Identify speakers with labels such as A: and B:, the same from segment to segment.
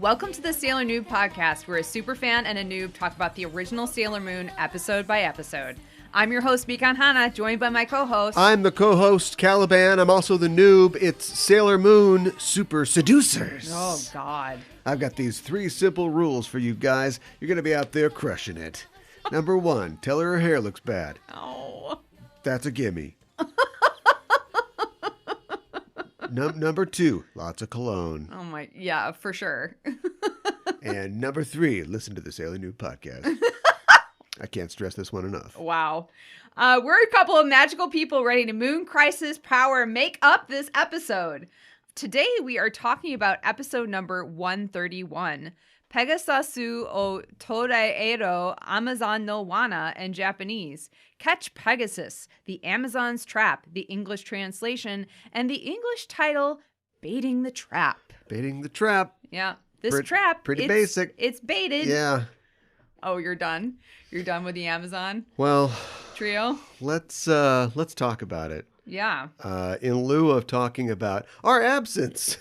A: Welcome to the Sailor Noob podcast, where a superfan and a noob talk about the original Sailor Moon episode by episode. I'm your host, Mikan Hana, joined by my co-host.
B: I'm the co-host, Caliban. I'm also the noob. It's Sailor Moon Super Seducers.
A: Oh, God.
B: I've got these 3 simple rules for you guys. You're going to be out there crushing it. Number 1, tell her hair looks bad.
A: Oh.
B: That's a gimme. Number 2, lots of cologne.
A: Oh, my. Yeah, for sure.
B: And number 3, listen to the Sailor Noob podcast. I can't stress this one enough.
A: Wow. We're a couple of magical people ready to Moon Crisis power make up this episode. Today we are talking about episode number 131, Pegasus o Toraero Amazon no Wana in Japanese. Catch Pegasus, the Amazon's Trap, the English translation, and the English title, Baiting the Trap.
B: Baiting the trap.
A: Yeah. This trap.
B: Pretty basic.
A: It's baited.
B: Yeah.
A: Oh, you're done? You're done with the Amazon
B: Well,
A: trio?
B: let's talk about it.
A: Yeah.
B: In lieu of talking about our absence.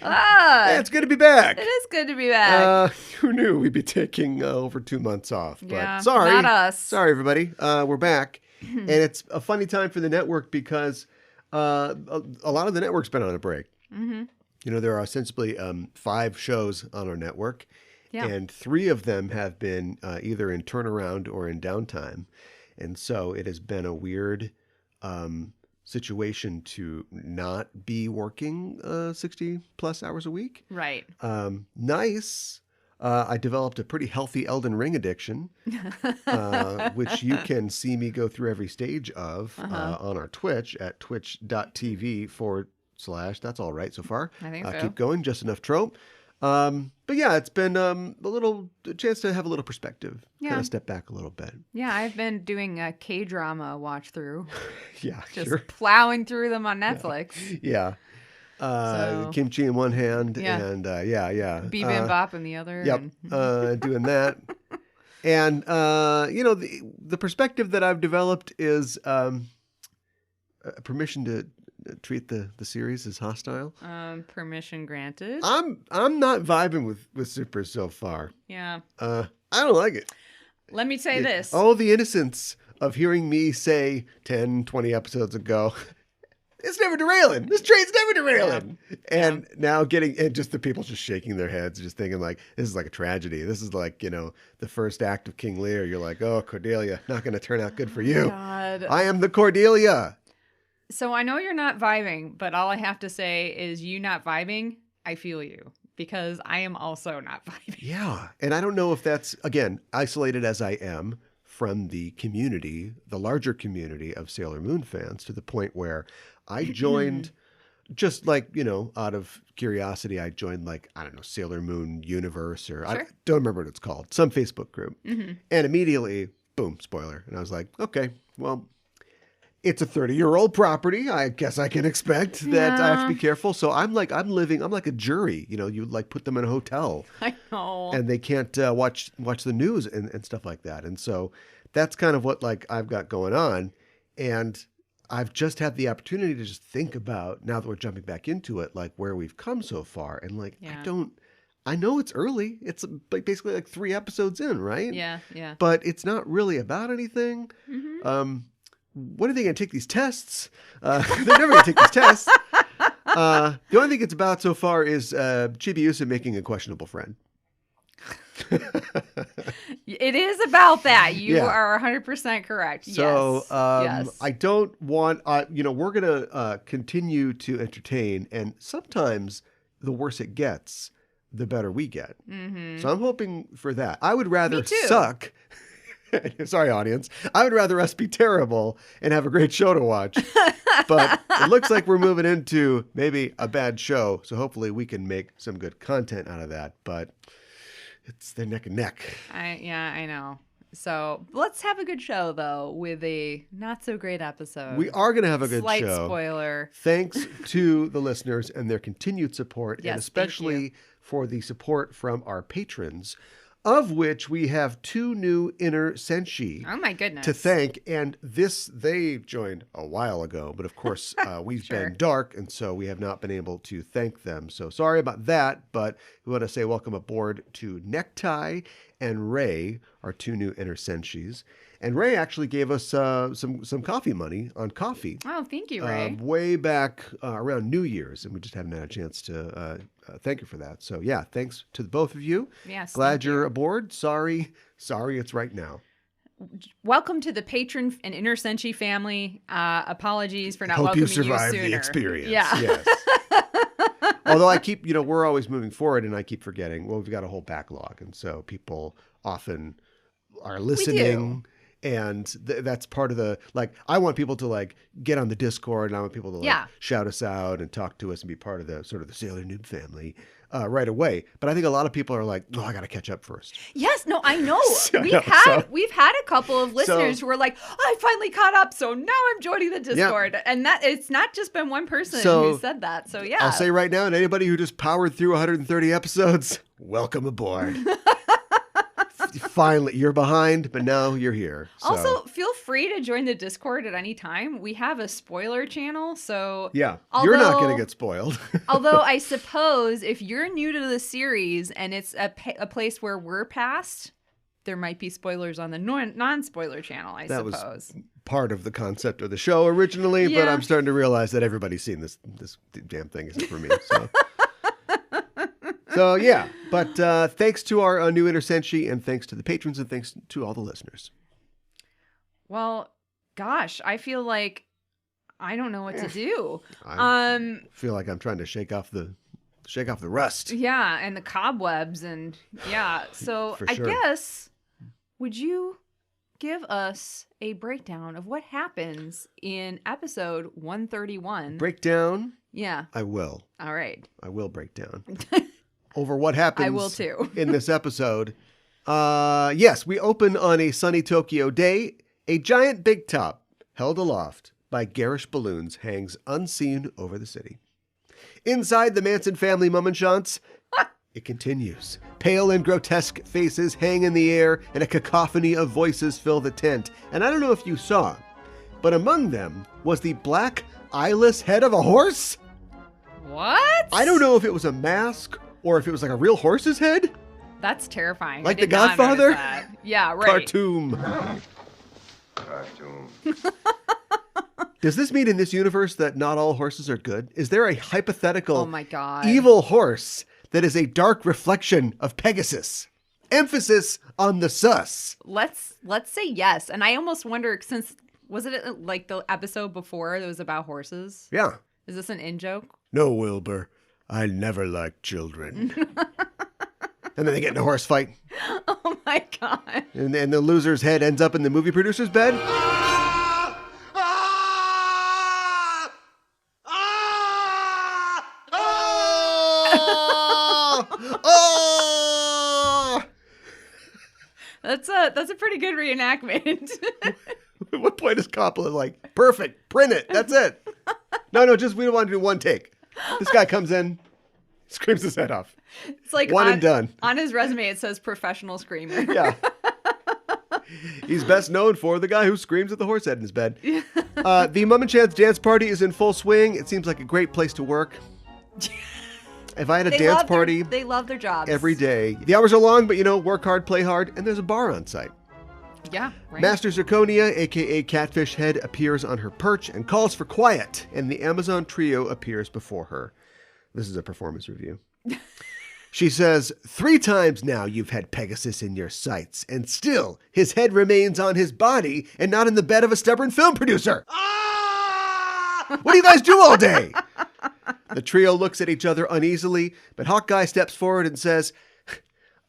A: Ah,
B: It's good to be back.
A: it is good to be back.
B: Who knew we'd be taking over 2 months off? But
A: Yeah,
B: sorry.
A: not us.
B: Sorry, everybody. We're back. And it's a funny time for the network because a lot of the network's been on a break.
A: Mm-hmm.
B: You know, there are ostensibly 5 shows on our network.
A: Yeah.
B: And 3 of them have been either in turnaround or in downtime. And so it has been a weird situation to not be working 60 plus hours a week.
A: Right.
B: Nice. I developed a pretty healthy Elden Ring addiction, which you can see me go through every stage of on our Twitch at twitch.tv/ that's all right so far.
A: I think so.
B: Keep going, just enough trope. But yeah, it's been a chance to have a little perspective, kind of step back a little bit.
A: Yeah, I've been doing a K-drama watch through.
B: Yeah,
A: Just
B: sure.
A: plowing through them on Netflix.
B: Yeah.
A: So-
B: Kimchi in one hand and
A: Bibimbap in the other.
B: Yep.
A: and-
B: Doing that. And, the perspective that I've developed is permission to treat the series as hostile.
A: Permission granted.
B: I'm not vibing with Super so far.
A: Yeah.
B: I don't like it.
A: Let me say this.
B: All the innocence of hearing me say 10, 20 episodes ago, it's never derailing. This train's never derailing.
A: Yeah.
B: And now and just the people just shaking their heads, just thinking like, this is like a tragedy. This is like, the first act of King Lear. You're like, oh, Cordelia, not going to turn out good for you.
A: God.
B: I am the Cordelia.
A: So I know you're not vibing, but all I have to say is you not vibing, I feel you. Because I am also not vibing.
B: Yeah. And I don't know if that's, again, isolated as I am from the community, the larger community of Sailor Moon fans, to the point where I joined just like, out of curiosity, I joined like, I don't know, Sailor Moon Universe or I don't remember what it's called, some Facebook group. Mm-hmm. And immediately, boom, spoiler. And I was like, okay, well, it's a 30-year-old property. I guess I can expect that I have to be careful. So I'm like a jury. You like put them in a hotel.
A: I know.
B: And they can't watch the news and stuff like that. And so that's kind of what like I've got going on. And I've just had the opportunity to just think about, now that we're jumping back into it, like where we've come so far. And like, I know it's early. It's like basically like 3 episodes in, right?
A: Yeah, yeah.
B: But it's not really about anything.
A: Mm-hmm.
B: When are they going to take these tests? They're never going to take these tests. The only thing it's about so far is Chibiusa making a questionable friend.
A: It is about that. You are 100% correct.
B: So
A: yes.
B: I don't want, we're going to continue to entertain. And sometimes the worse it gets, the better we get. Mm-hmm. So I'm hoping for that. I would rather suck. Sorry, audience. I would rather us be terrible and have a great show to watch. But it looks like we're moving into maybe a bad show. So hopefully we can make some good content out of that. But they're neck and neck.
A: I know. So let's have a good show, though, with a not so great episode.
B: We are going to have a good
A: Slight
B: show.
A: Spoiler.
B: Thanks to the listeners and their continued support,
A: Yes,
B: and especially for the support from our patrons. of which we have 2 new inner senshi
A: Oh my goodness.
B: to thank. And they joined a while ago, but of course we've
A: Sure.
B: been dark, and so we have not been able to thank them. So sorry about that, but we want to say welcome aboard to Necktie and Ray, our 2 new inner senshis. And Ray actually gave us some coffee money on coffee.
A: Oh, thank you, Ray.
B: Way back around New Year's, and we just haven't had a chance to thank you for that. So yeah, thanks to the both of you.
A: Yes.
B: Glad you're aboard. Sorry it's right now.
A: Welcome to the patron and inner senshi family. Apologies for not
B: Hope
A: welcoming
B: you survived
A: sooner.
B: the experience.
A: Yeah.
B: Yes. Although I keep, we're always moving forward, and I keep forgetting. Well, we've got a whole backlog, and so people often are listening. And that's part of the, I want people to get on the Discord, and I want people to shout us out and talk to us and be part of the sort of the Sailor Noob family right away. But I think a lot of people are like, I got to catch up first.
A: Yes, no, I know.
B: So-
A: We've had a couple of listeners who were like, I finally caught up, so now I'm joining the Discord. And that it's not just been one person who said that. So yeah.
B: I'll say right now, and anybody who just powered through 130 episodes, welcome aboard. Finally, you're behind, but now you're here. So.
A: Also, feel free to join the Discord at any time. We have a spoiler channel, so
B: yeah, you're not going to get spoiled.
A: Although I suppose if you're new to the series and it's a place where we're past, there might be spoilers on the non-spoiler channel, I suppose.
B: That was part of the concept of the show originally, but I'm starting to realize that everybody's seen this damn thing except for me. So. So, yeah, but thanks to our new inner senshi, and thanks to the patrons, and thanks to all the listeners.
A: Well, gosh, I feel like I don't know what to do.
B: I feel like I'm trying to shake off the rust.
A: Yeah, and the cobwebs, and yeah. So I guess, would you give us a breakdown of what happens in episode 131?
B: Breakdown?
A: Yeah.
B: I will.
A: All right.
B: I will break down. Over what happens
A: I will too.
B: in this episode. Yes, we open on a sunny Tokyo day. A giant big top held aloft by garish balloons hangs unseen over the city. Inside the Manson family mummenschanz, it continues. Pale and grotesque faces hang in the air, and a cacophony of voices fill the tent. And I don't know if you saw, but among them was the black, eyeless head of a horse.
A: What?
B: I don't know if it was a mask or if it was like a real horse's head.
A: That's terrifying.
B: Like The Godfather?
A: Yeah, right.
B: Cartoon. Does this mean in this universe that not all horses are good? Is there a hypothetical
A: oh my God.
B: evil horse that is a dark reflection of Pegasus? Emphasis on the sus.
A: Let's say yes. And I almost wonder, since was it like the episode before that was about horses?
B: Yeah.
A: Is this an in-joke?
B: No, Wilbur. I never liked children. And then they get in a horse fight.
A: Oh my God.
B: And then the loser's head ends up in the movie producer's bed.
A: That's a pretty good reenactment.
B: At what point is Coppola like, perfect, print it, that's it? No, just we don't want to do one take. This guy comes in, screams his head off.
A: It's like
B: one and done.
A: On his resume, it says professional screamer.
B: Yeah. He's best known for the guy who screams at the horse head in his bed. The mummenschanz dance party is in full swing. It seems like a great place to work. If I had a dance party,
A: they love their jobs
B: every day. The hours are long, but work hard, play hard, and there's a bar on site.
A: Yeah, right.
B: Master Zirconia, aka Catfish Head, appears on her perch and calls for quiet, and the Amazon trio appears before her. This is a performance review. She says, 3 times now you've had Pegasus in your sights, and still his head remains on his body and not in the bed of a stubborn film producer. What do you guys do all day? The trio looks at each other uneasily, but Hawkeye steps forward and says,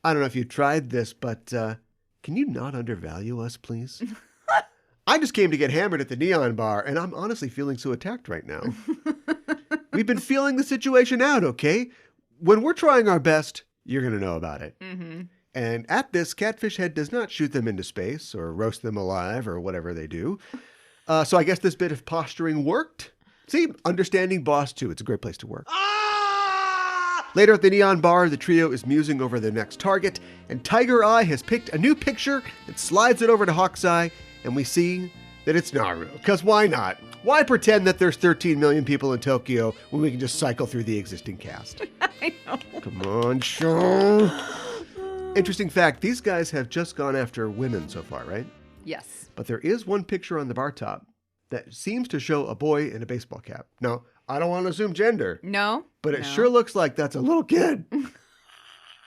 B: I don't know if you tried this, but can you not undervalue us, please? I just came to get hammered at the Neon Bar, and I'm honestly feeling so attacked right now. We've been feeling the situation out, okay? When we're trying our best, you're going to know about it. Mm-hmm. And at this, Catfish Head does not shoot them into space or roast them alive or whatever they do. So I guess this bit of posturing worked. See, understanding boss too. It's a great place to work. Later at the neon bar, the trio is musing over their next target, and Tiger Eye has picked a new picture and slides it over to Hawk's Eye, and we see that it's Naru. Because why not? Why pretend that there's 13 million people in Tokyo when we can just cycle through the existing cast?
A: I know.
B: Come on, show. Interesting fact, these guys have just gone after women so far, right?
A: Yes.
B: But there is one picture on the bar top that seems to show a boy in a baseball cap. Now, I don't want to assume gender.
A: No.
B: But it sure looks like that's a little kid.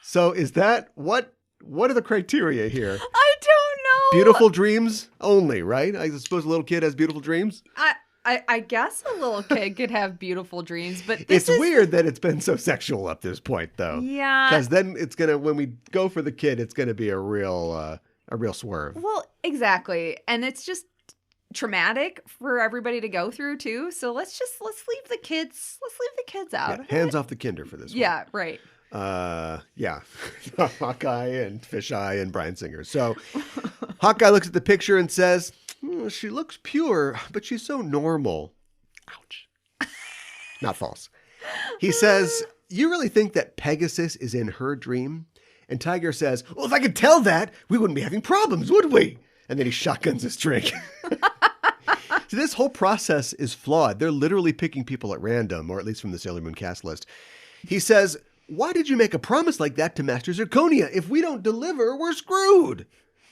B: So is that, what are the criteria here?
A: I don't know.
B: Beautiful dreams only, right? I suppose a little kid has beautiful dreams?
A: I guess a little kid could have beautiful dreams, but
B: it's weird that it's been so sexual up this point, though.
A: Yeah.
B: Because then it's going to, when we go for the kid, it's going to be a real swerve.
A: Well, exactly. And it's just traumatic for everybody to go through, too. So let's leave the kids out.
B: Yeah, hands off the kinder for this one.
A: Yeah, right.
B: Yeah. Hawkeye and Fisheye and Bryan Singer. So Hawkeye looks at the picture and says, she looks pure, but she's so normal. Ouch. Not false. He says, you really think that Pegasus is in her dream? And Tiger says, well, if I could tell that, we wouldn't be having problems, would we? And then he shotguns his drink. So this whole process is flawed. They're literally picking people at random, or at least from the Sailor Moon cast list. He says, why did you make a promise like that to Master Zirconia? If we don't deliver, we're screwed.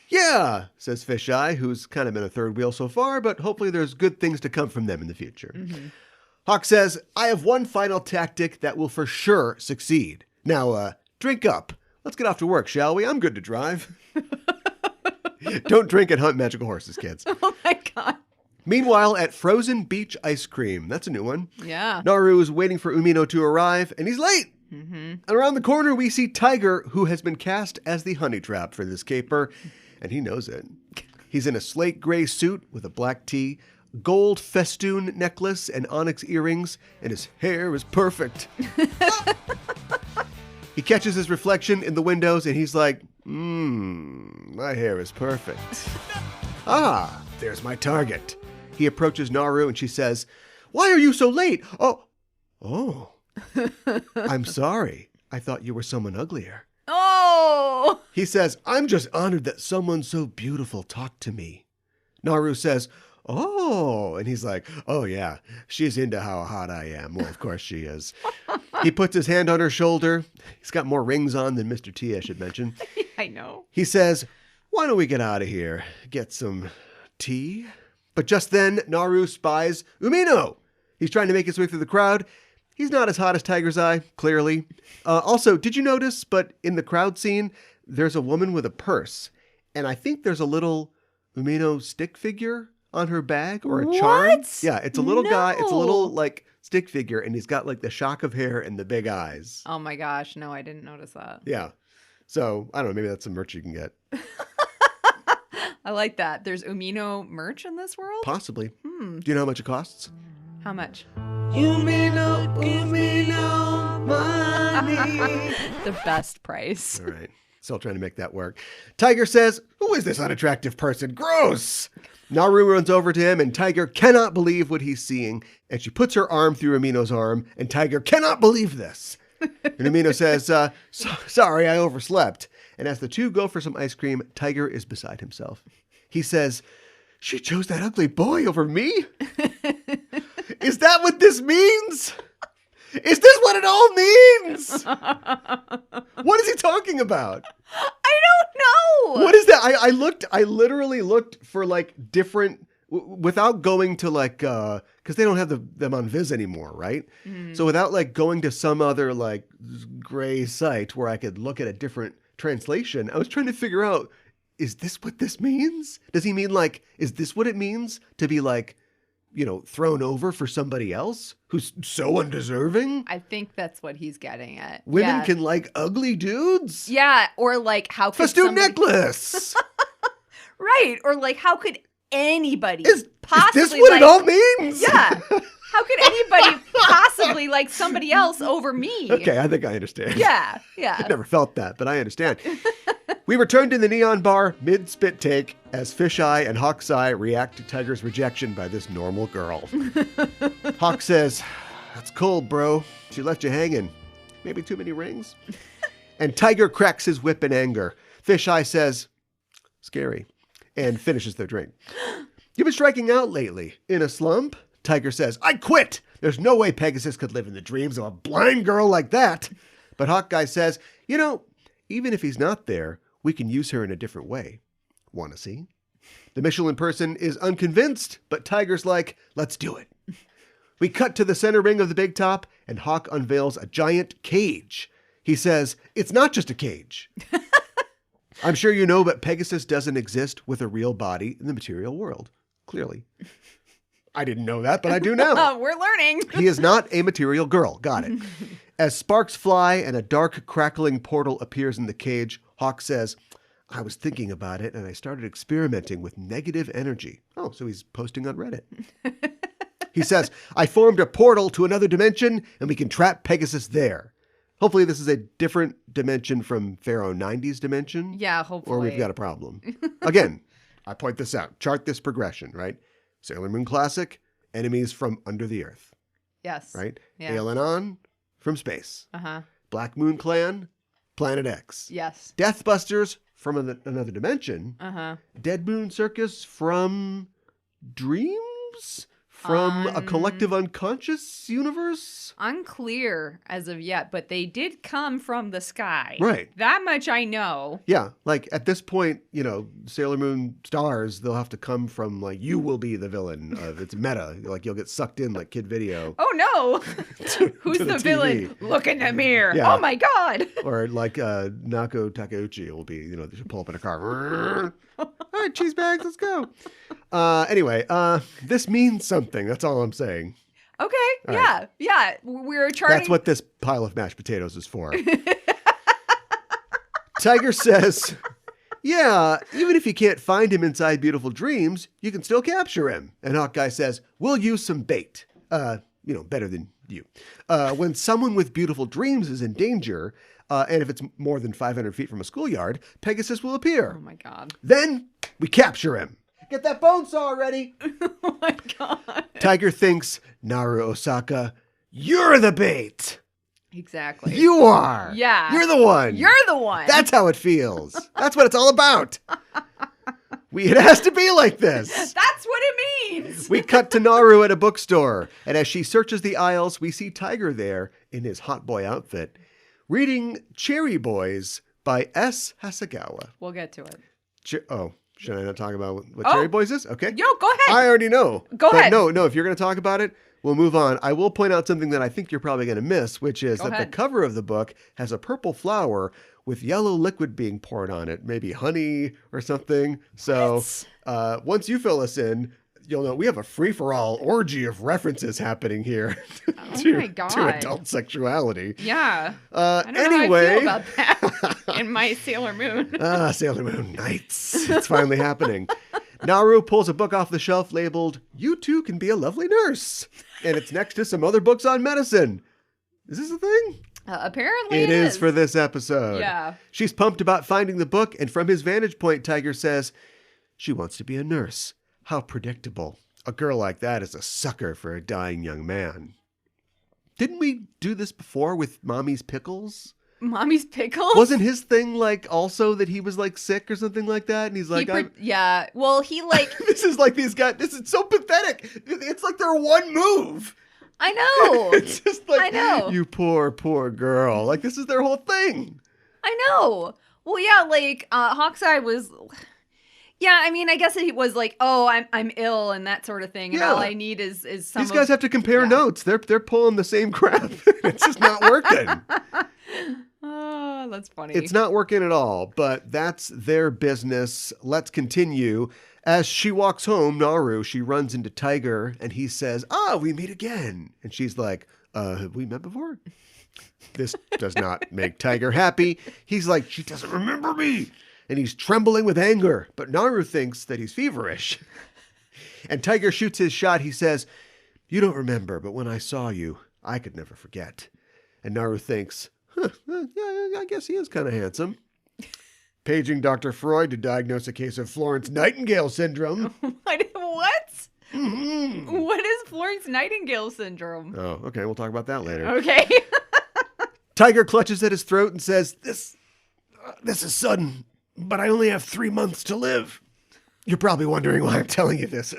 B: Yeah, says Fisheye, who's kind of been a third wheel so far, but hopefully there's good things to come from them in the future. Mm-hmm. Hawk says, I have one final tactic that will for sure succeed. Now, drink up. Let's get off to work, shall we? I'm good to drive. Don't drink and hunt magical horses, kids.
A: Oh my God.
B: Meanwhile, at Frozen Beach Ice Cream, that's a new one.
A: Yeah.
B: Naru is waiting for Umino to arrive, and he's late.
A: Mm-hmm.
B: And around the corner, we see Tiger, who has been cast as the honey trap for this caper, and he knows it. He's in a slate gray suit with a black tee, gold festoon necklace, and onyx earrings, and his hair is perfect. He catches his reflection in the windows, and he's like, my hair is perfect. Ah, there's my target. He approaches Naru, and she says, why are you so late? Oh, I'm sorry. I thought you were someone uglier.
A: Oh!
B: He says, I'm just honored that someone so beautiful talked to me. Naru says, oh, and he's like, oh yeah, she's into how hot I am. Well, of course she is. He puts his hand on her shoulder. He's got more rings on than Mr. T, I should mention.
A: I know.
B: He says, why don't we get out of here? Get some tea? But just then, Naru spies Umino. He's trying to make his way through the crowd. He's not as hot as Tiger's Eye, clearly. Also, did you notice, but in the crowd scene, there's a woman with a purse. And I think there's a little Umino stick figure on her bag or a charm.
A: What?
B: Yeah, it's a little guy. It's a little, like, stick figure. And he's got, like, the shock of hair and the big eyes.
A: Oh, my gosh. No, I didn't notice that.
B: Yeah. So, I don't know. Maybe that's some merch you can get.
A: I like that. There's Umino merch in this world?
B: Possibly. Do you know how much it costs?
A: How much?
B: Umino money.
A: The best price.
B: All right. Still trying to make that work. Tiger says, who is this unattractive person? Gross. Naru runs over to him, and Tiger cannot believe what he's seeing. And she puts her arm through Umino's arm, and Tiger cannot believe this. And Umino says, sorry, I overslept. And as the two go for some ice cream, Tiger is beside himself. He says, she chose that ugly boy over me? Is that what this means? Is this what it all means? What is he talking about?
A: I don't know.
B: What is that? I literally looked for like different, without going to like, because they don't have them on Viz anymore, right? Mm. So without like going to some other like gray site where I could look at a different translation, I was trying to figure out, is this what this means? Does he mean like, is this what it means to be like, you know, thrown over for somebody else who's so undeserving?
A: I think that's what he's getting at.
B: Women can like ugly dudes?
A: Yeah, or like how could
B: festoon necklace.
A: Right, or like how could anybody
B: Is
A: possibly
B: this what it all means?
A: Yeah. How could anybody possibly like somebody else over me?
B: Okay, I think I understand.
A: Yeah.
B: I've never felt that, but I understand. We returned to the Neon Bar mid-spit take as Fisheye and Hawk's Eye react to Tiger's rejection by this normal girl. Hawk says, that's cold, bro. She left you hanging. Maybe too many rings? And Tiger cracks his whip in anger. Fisheye says, scary, and finishes their drink. You've been striking out lately. In a slump? Tiger says, I quit. There's no way Pegasus could live in the dreams of a blind girl like that. But Hawkeye says, you know, even if he's not there, we can use her in a different way. Want to see? The Michelin person is unconvinced, but Tiger's like, let's do it. We cut to the center ring of the big top, and Hawk unveils a giant cage. He says, it's not just a cage. I'm sure you know, but Pegasus doesn't exist with a real body in the material world. Clearly. I didn't know that, but I do now.
A: We're learning.
B: He is not a material girl. Got it. As sparks fly and a dark, crackling portal appears in the cage, Hawk says, I was thinking about it, and I started experimenting with negative energy. Oh, so he's posting on Reddit. He says, I formed a portal to another dimension, and we can trap Pegasus there. Hopefully this is a different dimension from Pharaoh 90's dimension.
A: Yeah, hopefully.
B: Or we've got a problem. Again, I point this out. Chart this progression, right? Sailor Moon Classic, enemies from under the earth.
A: Yes.
B: Right?
A: Yeah.
B: Aelonon from space.
A: Uh-huh.
B: Black Moon Clan, Planet X.
A: Yes.
B: Deathbusters from another dimension.
A: Uh-huh.
B: Dead Moon Circus from dreams? From a collective unconscious universe?
A: Unclear as of yet, but they did come from the sky.
B: Right.
A: That much I know.
B: Yeah, like at this point, you know, Sailor Moon stars, they'll have to come from like, you will be the villain of it's meta. Like you'll get sucked in like Kid Video.
A: Oh no! Who's the villain? Look in the mirror. Yeah. Oh my God!
B: Or like Nako Takeuchi will be, you know, they should pull up in a car. All right, cheese bags, let's go. Anyway, this means something. That's all I'm saying.
A: Okay.
B: All
A: yeah.
B: right.
A: Yeah. We're charting.
B: That's what this pile of mashed potatoes is for. Tiger says, yeah, even if you can't find him inside Beautiful Dreams, you can still capture him. And Hawkeye says, we'll use some bait. You know, better than you. When someone with beautiful dreams is in danger, and if it's more than 500 feet from a schoolyard, Pegasus will appear.
A: Oh my God.
B: Then we capture him. Get that bone saw ready.
A: Oh my God.
B: Tiger thinks, Naru Osaka, you're the bait.
A: Exactly.
B: You are.
A: Yeah.
B: You're the one.
A: You're the one.
B: That's how it feels. That's what it's all about. It has to be like this.
A: That's what it means.
B: We cut to Naru at a bookstore, and as she searches the aisles, we see Tiger there in his hot boy outfit, reading Cherry Boys by S. Hasegawa.
A: We'll get to it.
B: Should I not talk about what Cherry Boys is? Okay.
A: Yo, go ahead.
B: I already know.
A: Go ahead.
B: No, if you're going to talk about it, we'll move on. I will point out something that I think you're probably going to miss, which is the cover of the book has a purple flower with yellow liquid being poured on it, maybe honey or something. So once you fill us in, you'll know we have a free-for-all orgy of references happening here to adult sexuality.
A: Yeah. I don't know how I feel about that in my Sailor Moon.
B: Sailor Moon Nights. It's finally happening. Naru pulls a book off the shelf labeled, You Too Can Be a Lovely Nurse. And it's next to some other books on medicine. Is this a thing?
A: Apparently
B: it is for this episode.
A: Yeah.
B: She's pumped about finding the book, and from his vantage point, Tiger says, she wants to be a nurse. How predictable. A girl like that is a sucker for a dying young man. Didn't we do this before with Mommy's Pickles?
A: Mommy's Pickles?
B: Wasn't his thing like also that he was like sick or something like that? And he's like,
A: yeah. Well, he like...
B: This is like these guys. This is so pathetic. It's like their one move.
A: I know.
B: It's just like,
A: I know.
B: You poor, poor girl. Like this is their whole thing.
A: I know. Well, yeah, like Hawkeye was... Yeah, I mean, I guess he was like, "Oh, I'm ill" and that sort of thing, and all I need is some.
B: These guys have to compare notes. They're pulling the same crap. It's just not working.
A: Oh, that's funny.
B: It's not working at all, but that's their business. Let's continue. As she walks home, Naru, she runs into Tiger, and he says, we meet again. And she's like, have we met before? This does not make Tiger happy. He's like, she doesn't remember me. And he's trembling with anger, but Naru thinks that he's feverish. And Tiger shoots his shot. He says, you don't remember, but when I saw you, I could never forget. And Naru thinks, yeah, I guess he is kind of handsome. Paging Dr. Freud to diagnose a case of Florence Nightingale Syndrome.
A: What?
B: Mm-hmm.
A: What is Florence Nightingale Syndrome?
B: Oh, okay. We'll talk about that later.
A: Okay.
B: Tiger clutches at his throat and says, This is sudden, but I only have 3 months to live. You're probably wondering why I'm telling you this.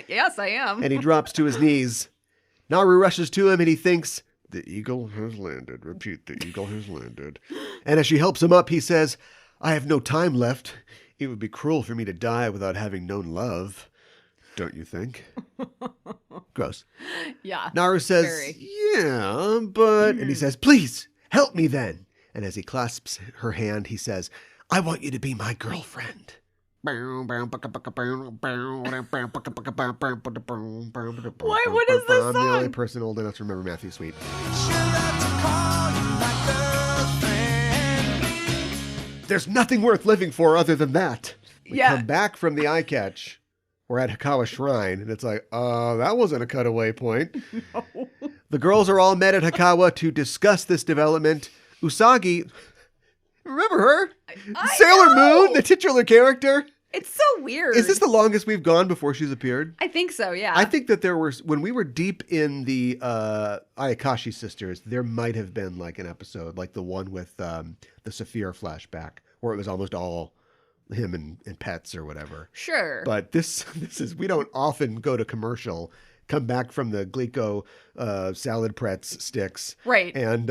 A: Yes, I am.
B: And he drops to his knees. Naru rushes to him and he thinks, the eagle has landed. Repeat, the eagle has landed. And as she helps him up, he says, I have no time left. It would be cruel for me to die without having known love. Don't you think? Gross.
A: Yeah.
B: Naru says, yeah, but... And he says, please, help me then. And as he clasps her hand, he says, I want you to be my girlfriend.
A: What is this song?
B: I'm the only person old enough to remember Matthew Sweet. There's nothing worth living for other than that. We come back from the eye catch. We're at Hikawa Shrine, and it's like, that wasn't a cutaway point.
A: No.
B: The girls are all met at Hikawa to discuss this development. Usagi, remember her? Sailor Moon, the titular character.
A: It's so weird.
B: Is this the longest we've gone before she's appeared?
A: I think so, yeah.
B: I think that there were, when we were deep in the Ayakashi sisters, there might have been like an episode, like the one with the Saphir flashback, where it was almost all him and pets or whatever. Sure. But this is, we don't often go to commercial, come back from the Glico salad pretz sticks.
A: Right.
B: And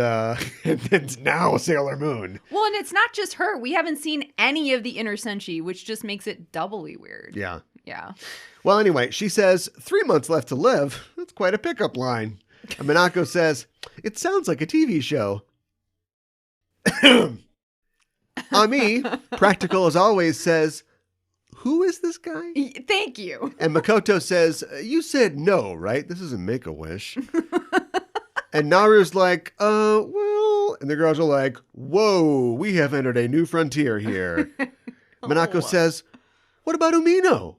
B: it's now Sailor Moon.
A: Well, and it's not just her. We haven't seen any of the Inner Senshi, which just makes it doubly weird.
B: Yeah.
A: Yeah.
B: Well, anyway, she says, 3 months left to live. That's quite a pickup line. And Minako says, it sounds like a TV show. Ami, practical as always, says, who is this guy?
A: Thank you.
B: And Makoto says, you said no, right? This isn't Make-A-Wish. And Naru's like, well, and the girls are like, whoa, we have entered a new frontier here. Minako says, what about Umino?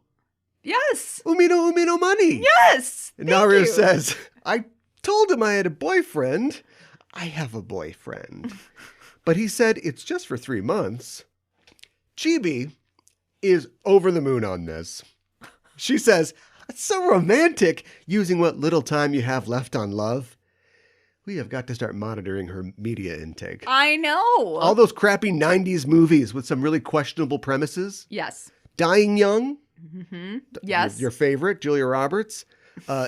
A: Yes.
B: Umino money.
A: Yes.
B: And Naru says, I told him I had a boyfriend. I have a boyfriend. But he said it's just for 3 months. Chibi is over the moon on this. She says, it's so romantic using what little time you have left on love. We have got to start monitoring her media intake.
A: I know.
B: All those crappy 90s movies with some really questionable premises.
A: Yes.
B: Dying Young.
A: Mm-hmm. Yes.
B: Your favorite, Julia Roberts.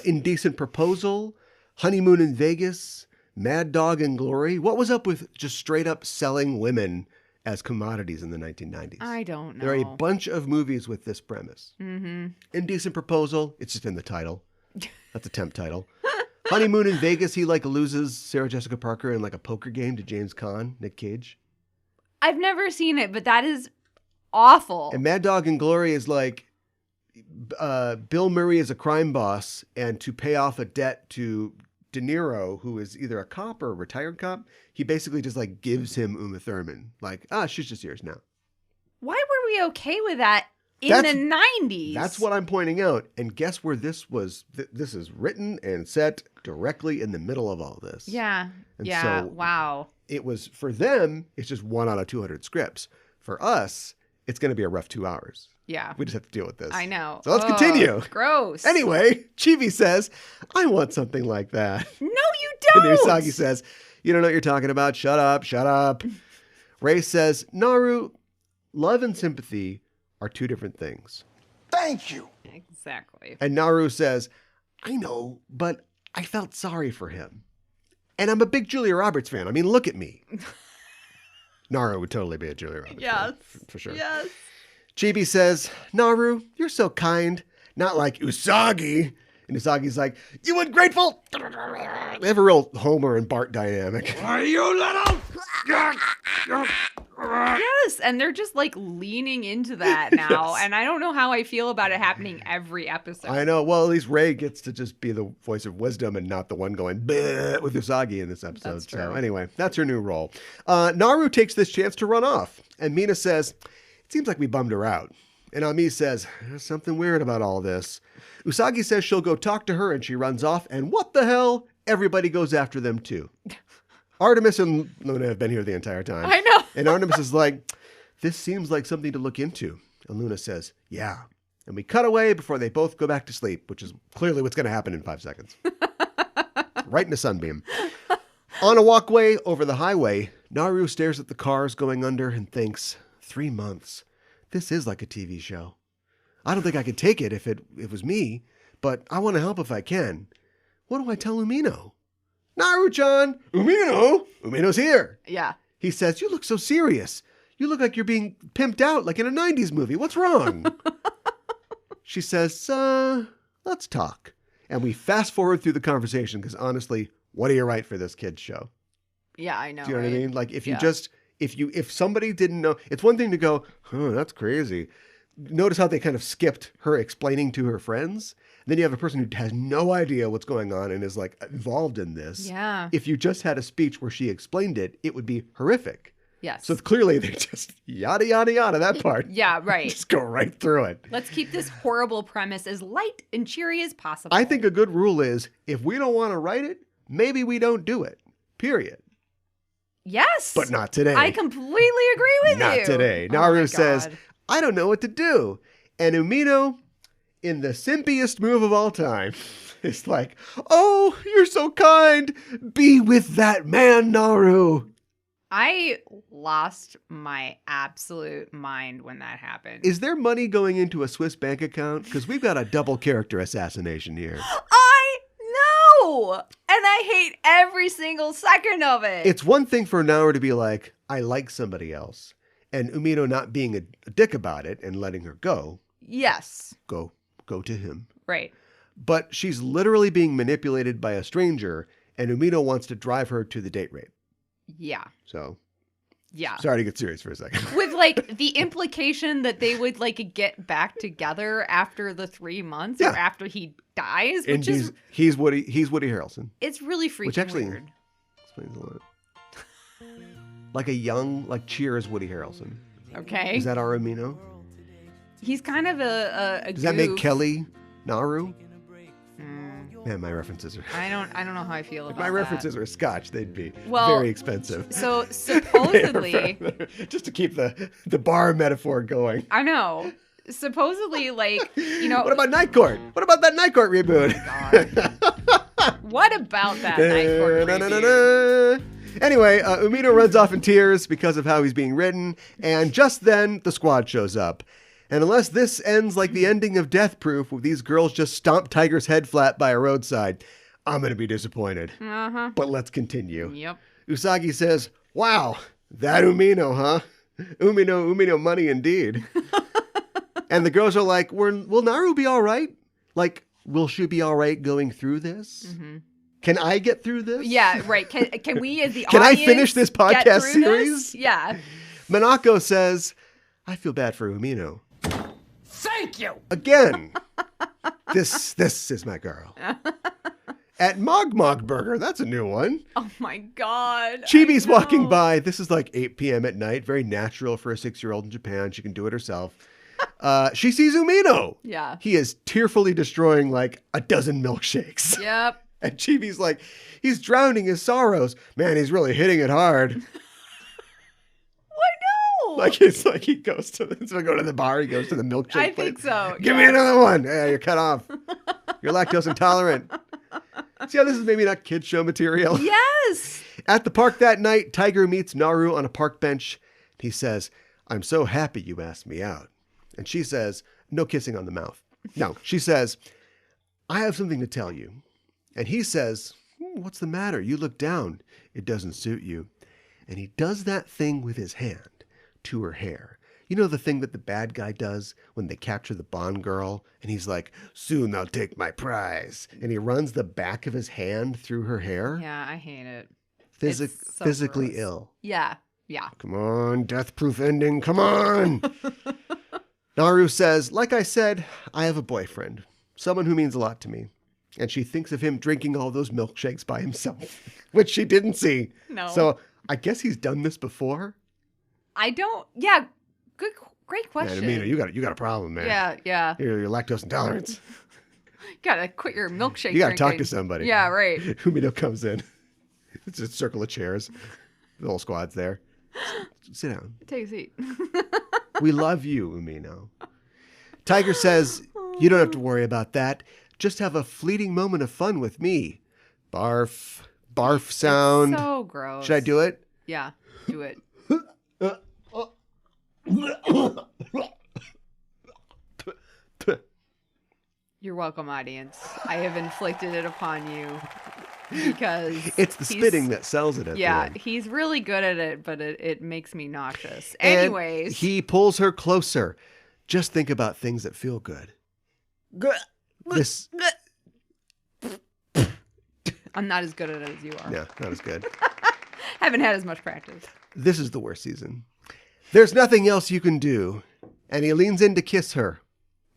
B: Indecent Proposal. Honeymoon in Vegas. Mad Dog and Glory. What was up with just straight up selling women as commodities in the 1990s?
A: I don't know.
B: There are a bunch of movies with this premise.
A: Mm-hmm.
B: Indecent Proposal. It's just in the title. That's a temp title. Honeymoon in Vegas. He like loses Sarah Jessica Parker in like a poker game to James Caan, Nick Cage.
A: I've never seen it, but that is awful.
B: And Mad Dog and Glory is like Bill Murray is a crime boss, and to pay off a debt to De Niro, who is either a cop or a retired cop, he basically just like gives him Uma Thurman. Like, she's just yours now.
A: Why were we okay with that in the 90s?
B: That's what I'm pointing out. And guess where this was? This is written and set directly in the middle of all this.
A: Yeah.
B: And
A: yeah.
B: So
A: wow.
B: It was, for them, it's just 1 out of 200 scripts. For us, it's going to be a rough 2 hours.
A: Yeah.
B: We just have to deal with this.
A: I know.
B: So let's continue.
A: Gross.
B: Anyway, Chibi says, I want something like that.
A: No, you don't.
B: And Usagi says, you don't know what you're talking about. Shut up. Shut up. Ray says, Naru, love and sympathy are 2 different things.
C: Thank you.
A: Exactly.
B: And Naru says, I know, but I felt sorry for him. And I'm a big Julia Roberts fan. I mean, look at me. Naru would totally be a Julia Roberts fan. For sure.
A: Yes.
B: Chibi says, Naru, you're so kind. Not like Usagi. And Usagi's like, you ungrateful. They have a real Homer and Bart dynamic.
C: Are you little?
A: Yes, and they're just like leaning into that now.
B: Yes.
A: And I don't know how I feel about it happening every episode.
B: I know. Well, at least Ray gets to just be the voice of wisdom and not the one going bleh with Usagi in this episode.
A: That's true.
B: So anyway, that's her new role. Naru takes this chance to run off. And Mina says, it seems like we bummed her out. And Ami says, there's something weird about all this. Usagi says she'll go talk to her and she runs off. And what the hell? Everybody goes after them too. Artemis and Luna have been here the entire time.
A: I know.
B: And Artemis is like, this seems like something to look into. And Luna says, yeah. And we cut away before they both go back to sleep, which is clearly what's going to happen in 5 seconds. Right in the sunbeam. On a walkway over the highway, Naru stares at the cars going under and thinks, 3 months. This is like a TV show. I don't think I could take it if it was me, but I want to help if I can. What do I tell Umino? Naru-chan! Umino! Umino's here!
A: Yeah.
B: He says, you look so serious. You look like you're being pimped out like in a 90s movie. What's wrong? She says, let's talk. And we fast forward through the conversation because honestly, what do you write for this kid's show?
A: Yeah, I know.
B: Do you know
A: right?
B: what I mean? Like if somebody didn't know, it's one thing to go, that's crazy. Notice how they kind of skipped her explaining to her friends. And then you have a person who has no idea what's going on and is like involved in this.
A: Yeah.
B: If you just had a speech where she explained it, it would be horrific.
A: Yes.
B: So clearly they just yada, yada, yada, that part.
A: Yeah, right.
B: Just go right through it.
A: Let's keep this horrible premise as light and cheery as possible.
B: I think a good rule is if we don't want to write it, maybe we don't do it. Period.
A: Yes.
B: But not today.
A: I completely agree with you.
B: Not today.
A: Oh
B: Naru
A: my
B: says,
A: God.
B: I don't know what to do. And Umino, in the simpiest move of all time, is like, oh, you're so kind. Be with that man, Naru.
A: I lost my absolute mind when that happened.
B: Is there money going into a Swiss bank account? Because we've got a double character assassination here.
A: I know! And I hate every single second of it.
B: It's one thing for Naru to be like, I like somebody else. And Umino not being a dick about it and letting her go.
A: Yes.
B: Go to him.
A: Right.
B: But she's literally being manipulated by a stranger, and Umino wants to drive her to the date rape.
A: Yeah.
B: So,
A: yeah.
B: Sorry to get serious for a second.
A: With like the implication that they would like get back together after the 3 months or after he dies, which
B: and he's Woody Harrelson.
A: It's really freaking
B: which actually
A: weird.
B: Explains a lot. Like a young, like Cheers Woody Harrelson.
A: Okay.
B: Is that our Umino?
A: He's kind of a
B: Does that make
A: goof.
B: Kelly Naru? Man, my references are.
A: I don't know how I feel about
B: If my references were Scotch, they'd be very expensive.
A: So supposedly,
B: just to keep the bar metaphor going.
A: I know. Supposedly, like, you know.
B: What about Night Court? What about that Night Court reboot?
A: What about that Night Court reboot?
B: Anyway, Umino runs off in tears because of how he's being written, and just then the squad shows up. And unless this ends like the ending of Death Proof, where these girls just stomp Tiger's head flat by a roadside, I'm going to be disappointed.
A: Uh-huh.
B: But let's continue.
A: Yep.
B: Usagi says, wow, that Umino, huh? Umino money indeed. And the girls are like, will Naru be all right? Like, will she be all right going through this? Mm-hmm. Can I get through this?
A: Yeah, right. Can we as the
B: Can
A: audience
B: I finish this podcast series?
A: This? Yeah.
B: Monako says, I feel bad for Umino.
A: Thank you.
B: Again. This is my girl. At Mog Burger, that's a new one.
A: Oh my God.
B: Chibi's walking by. This is like 8 p.m. at night. Very natural for a 6-year-old in Japan. She can do it herself. She sees Umino.
A: Yeah.
B: He is tearfully destroying like a dozen milkshakes.
A: Yep.
B: And Chibi's like, he's drowning his sorrows. Man, he's really hitting it hard. Like it's like he goes to instead of going to the bar, he goes to the milkshake
A: I
B: place.
A: think so.
B: Give me another one. Yeah, you're cut off. You're lactose intolerant. See how this is maybe not kid show material?
A: Yes.
B: At the park that night, Tiger meets Naru on a park bench. He says, I'm so happy you asked me out. And she says, no kissing on the mouth. No, she says, I have something to tell you. And he says, what's the matter? You look down. It doesn't suit you. And he does that thing with his hand to her hair. You know the thing that the bad guy does when they capture the Bond girl and he's like, soon they'll take my prize. And he runs the back of his hand through her hair.
A: Yeah, I hate it.
B: Physically
A: gross.
B: ill.
A: Yeah. Yeah.
B: Come on, death-proof ending. Come on. Naru says, like I said, I have a boyfriend, someone who means a lot to me. And she thinks of him drinking all those milkshakes by himself, which she didn't see.
A: No.
B: So I guess he's done this before.
A: I don't. Yeah. Great question.
B: Man, you got a problem, man.
A: Yeah. Yeah.
B: Your lactose intolerance.
A: Gotta quit your milkshake.
B: You gotta talk
A: drinking.
B: to somebody.
A: Yeah. Right.
B: Umino comes in. It's a circle of chairs. The whole squad's there. Sit down.
A: Take a seat.
B: We love you, Umino. Tiger says, you don't have to worry about that. Just have a fleeting moment of fun with me. Barf. barf sound.
A: So gross.
B: Should I do it?
A: Yeah, do it. You're welcome, audience. I have inflicted it upon you because
B: it's the spitting that sells it at the end.
A: He's really good at it, but it makes me nauseous.
B: And
A: Anyways.
B: he pulls her closer. Just think about things that feel good. This...
A: I'm not as good at it as you are.
B: Yeah, not as good.
A: Haven't had as much practice.
B: This is the worst season. There's nothing else you can do. And he leans in to kiss her.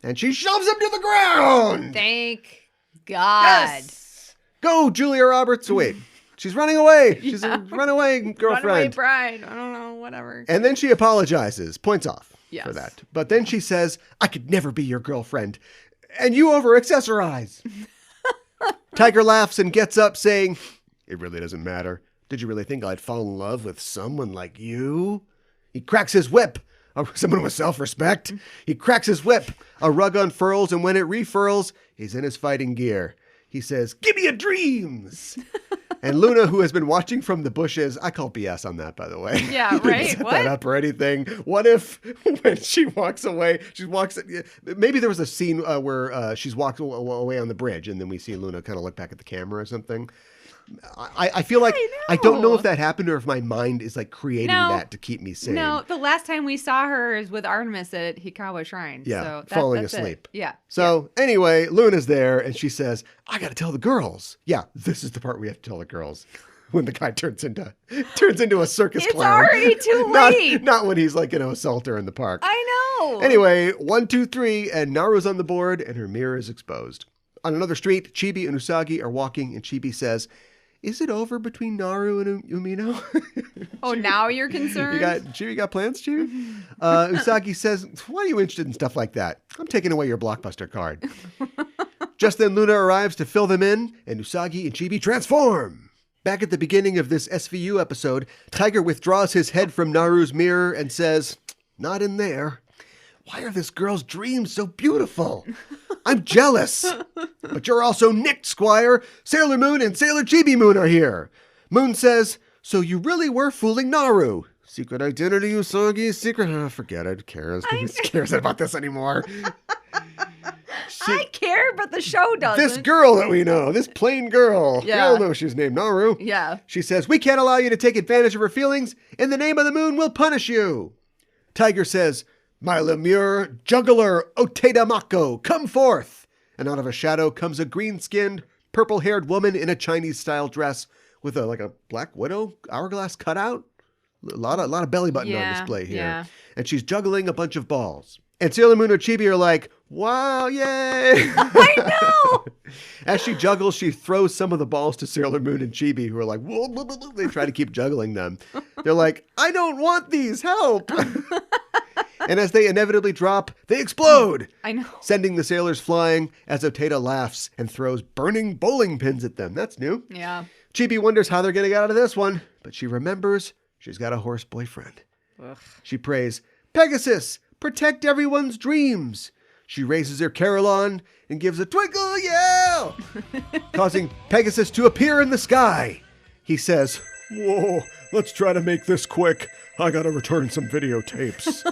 B: And she shoves him to the ground.
A: Thank God.
B: Yes. Go, Julia Roberts. Wait, she's running away. She's a runaway girlfriend.
A: Runaway bride. I don't know, whatever.
B: And then she apologizes, points off
A: Yes.
B: for that. But then she says, I could never be your girlfriend. And you over-accessorize. Tiger laughs and gets up saying, it really doesn't matter. Did you really think I'd fall in love with someone like you? He cracks his whip. Someone with self-respect. He cracks his whip. A rug unfurls, and when it refurls, he's in his fighting gear. He says, give me your dreams. And Luna, who has been watching from the bushes, I call BS on that, by the way.
A: Yeah, right?
B: Set
A: What?
B: that up or anything. What if when she walks away, maybe there was a scene where she's walked away on the bridge, and then we see Luna kind of look back at the camera or something. I feel like I don't know if that happened or if my mind is like creating that to keep me sane.
A: No, the last time we saw her is with Artemis at Hikawa Shrine.
B: Yeah,
A: so
B: falling
A: that's
B: asleep.
A: It. Yeah.
B: So anyway, Luna's there and she says, I got to tell the girls. Yeah, this is the part we have to tell the girls. When the guy turns into a circus clown.
A: It's already too late.
B: Not when he's like, assault her in the park.
A: I know.
B: Anyway, 1, 2, 3, and Naru's on the board and her mirror is exposed. On another street, Chibi and Usagi are walking and Chibi says, is it over between Naru and Umino?
A: Oh, now you're concerned?
B: Chibi got plans, Chibi? Usagi says, why are you interested in stuff like that? I'm taking away your Blockbuster card. Just then Luna arrives to fill them in, and Usagi and Chibi transform. Back at the beginning of this SVU episode, Tiger withdraws his head from Naru's mirror and says, not in there. Why are this girl's dreams so beautiful? I'm jealous. But you're also nicked, Squire. Sailor Moon and Sailor Chibi Moon are here. Moon says, so you really were fooling Naru. Secret identity, Usagi, secret... Oh, forget it. Who cares about this anymore?
A: I care, but the show doesn't.
B: This girl that we know, this plain girl.
A: Yeah.
B: We all know she's named Naru.
A: Yeah.
B: She says, we can't allow you to take advantage of her feelings. In the name of the moon, we'll punish you. Tiger says, my lemure, juggler, otedama, come forth. And out of a shadow comes a green-skinned, purple-haired woman in a Chinese-style dress with a Black Widow hourglass cutout. A lot of belly button on display here.
A: Yeah.
B: And she's juggling a bunch of balls. And Sailor Moon and Chibi are like, wow, yay!
A: I know!
B: As she juggles, she throws some of the balls to Sailor Moon and Chibi, who are like, whoa, whoa, whoa, whoa. They try to keep juggling them. They're like, I don't want these, help! And as they inevitably drop, they explode!
A: I know.
B: Sending the sailors flying as Oteda laughs and throws burning bowling pins at them. That's new.
A: Yeah.
B: Chibi wonders how they're going to get out of this one, but she remembers she's got a horse boyfriend.
A: Ugh.
B: She prays, Pegasus, protect everyone's dreams. She raises her carillon and gives a twinkle yell, causing Pegasus to appear in the sky. He says, whoa, let's try to make this quick. I gotta return some videotapes.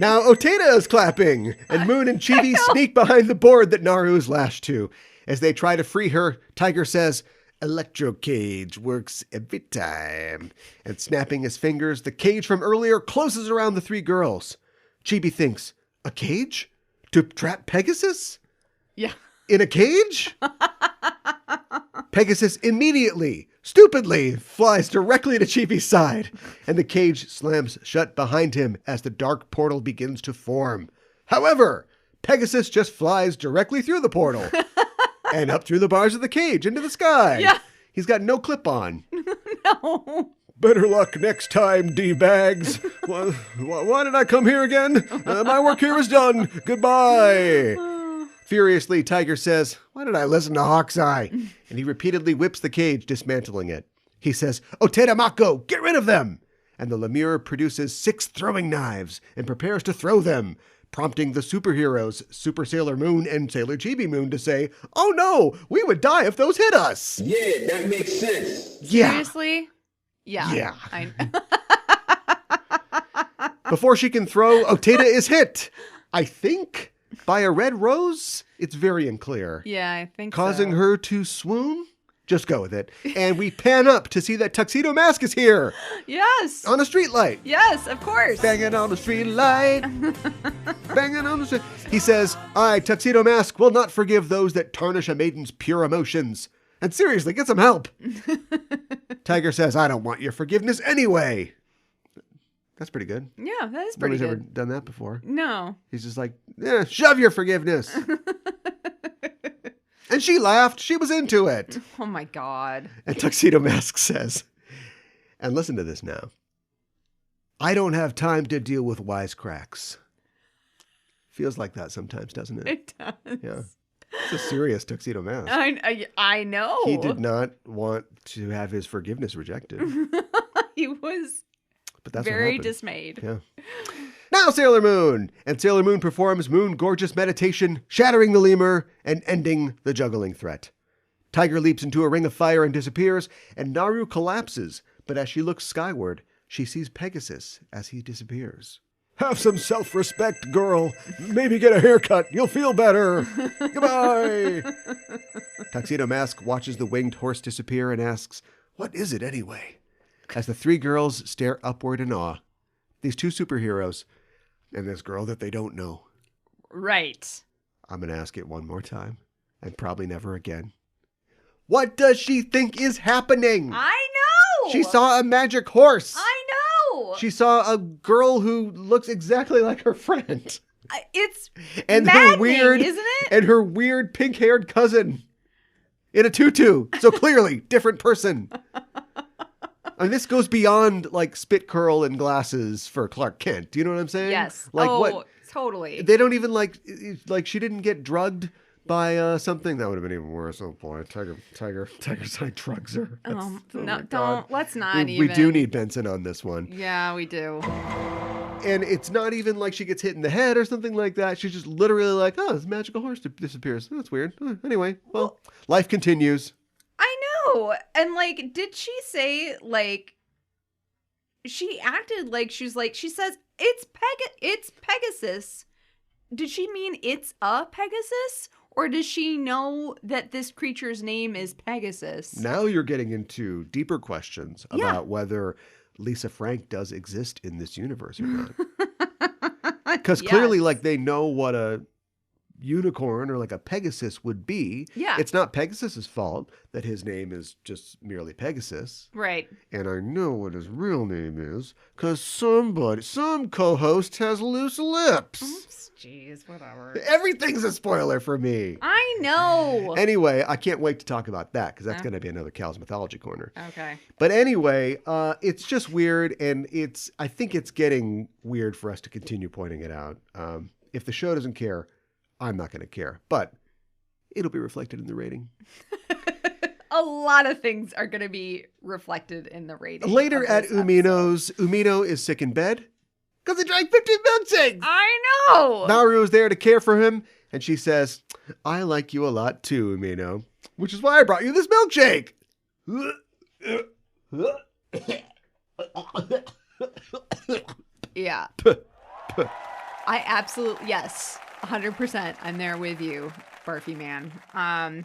B: Now Oteda is clapping, and Moon and Chibi sneak behind the board that Naru is lashed to. As they try to free her, Tiger says, electro cage works every time. And snapping his fingers, the cage from earlier closes around the three girls. Chibi thinks, a cage? To trap Pegasus?
A: Yeah.
B: In a cage? Pegasus immediately, stupidly, flies directly to Chibi's side, and the cage slams shut behind him as the dark portal begins to form. However, Pegasus just flies directly through the portal and up through the bars of the cage into the sky.
A: Yeah.
B: He's got no clip on.
A: No.
B: Better luck next time, D-bags. Why did I come here again? My work here is done. Goodbye. Furiously, Tiger says, why did I listen to Hawkeye? And he repeatedly whips the cage, dismantling it. He says, Otedama, get rid of them. And the lemure produces 6 throwing knives and prepares to throw them. prompting the superheroes, Super Sailor Moon and Sailor Chibi Moon, to say, "Oh no, we would die if those hit us."
C: Yeah, that makes sense.
B: Yeah.
A: Seriously? Yeah.
B: Yeah. Before she can throw, Oteda is hit, I think, by a red rose. It's very unclear.
A: Yeah, I think
B: Causing
A: so.
B: her to swoon? Just go with it. And we pan up to see that Tuxedo Mask is here
A: Yes.
B: on a streetlight.
A: Yes, of course.
B: Banging on the streetlight. Banging on the street. He says, "I, Tuxedo Mask, will not forgive those that tarnish a maiden's pure emotions. And seriously, get some help." Tiger says, "I don't want your forgiveness anyway." That's pretty good.
A: Yeah, that is pretty
B: Nobody's ever
A: good.
B: done that before.
A: No.
B: He's just like, shove your forgiveness. And she laughed. She was into it.
A: Oh my God.
B: And Tuxedo Mask says, and listen to this now, "I don't have time to deal with wisecracks." Feels like that sometimes, doesn't it?
A: It does.
B: Yeah. It's a serious Tuxedo Mask.
A: I know.
B: He did not want to have his forgiveness rejected.
A: He was
B: But that's
A: very
B: what happened.
A: dismayed.
B: Yeah. Now Sailor Moon! And Sailor Moon performs Moon Gorgeous Meditation, shattering the lemur and ending the juggling threat. Tiger leaps into a ring of fire and disappears, and Naru collapses, but as she looks skyward, she sees Pegasus as he disappears. "Have some self-respect, girl. Maybe get a haircut. You'll feel better. Goodbye." Tuxedo Mask watches the winged horse disappear and asks, "What is it anyway?" As the three girls stare upward in awe. These two superheroes and this girl that they don't know.
A: Right.
B: I'm going to ask it one more time, and probably never again. What does she think is happening?
A: I know.
B: She saw a magic horse.
A: I know.
B: She saw a girl who looks exactly like her friend.
A: It's
B: And
A: maddening,
B: her weird,
A: isn't it?
B: And her weird pink-haired cousin in a tutu. So clearly, different person. And this goes beyond like spit curl and glasses for Clark Kent. Do you know what I'm saying?
A: Yes.
B: Like
A: oh,
B: what?
A: Totally.
B: They don't even like she didn't get drugged by something that would have been even worse. Oh boy, Tiger side drugs her.
A: No,
B: my
A: don't.
B: God.
A: Let's not
B: We
A: even.
B: do need Benson on this one.
A: Yeah, we do.
B: And it's not even like she gets hit in the head or something like that. She's just literally like, "Oh, this magical horse disappears. That's weird." Anyway, well, life continues.
A: I know. And like, did she say like? She acted like she says it's Pegasus. Did she mean it's a Pegasus? Or does she know that this creature's name is Pegasus?
B: Now you're getting into deeper questions about whether Lisa Frank does exist in this universe or not. Because clearly, like, they know what a unicorn or like a Pegasus would be.
A: Yeah.
B: It's not Pegasus's fault that his name is just merely Pegasus.
A: Right.
B: And I know what his real name is because some co-host has loose lips.
A: Oops, jeez, whatever.
B: Everything's a spoiler for me.
A: I know.
B: Anyway, I can't wait to talk about that because that's going to be another Cal's Mythology Corner.
A: Okay.
B: But anyway, it's just weird, and I think it's getting weird for us to continue pointing it out. If the show doesn't care, I'm not going to care, but it'll be reflected in the rating.
A: A lot of things are going to be reflected in the rating.
B: Later at Umino's, Umino is sick in bed because he drank 15 milkshakes.
A: I know.
B: Naru is there to care for him, and she says, "I like you a lot too, Umino, which is why I brought you this milkshake."
A: Yeah. I absolutely, yes, 100%. I'm there with you, Barfy man.
B: And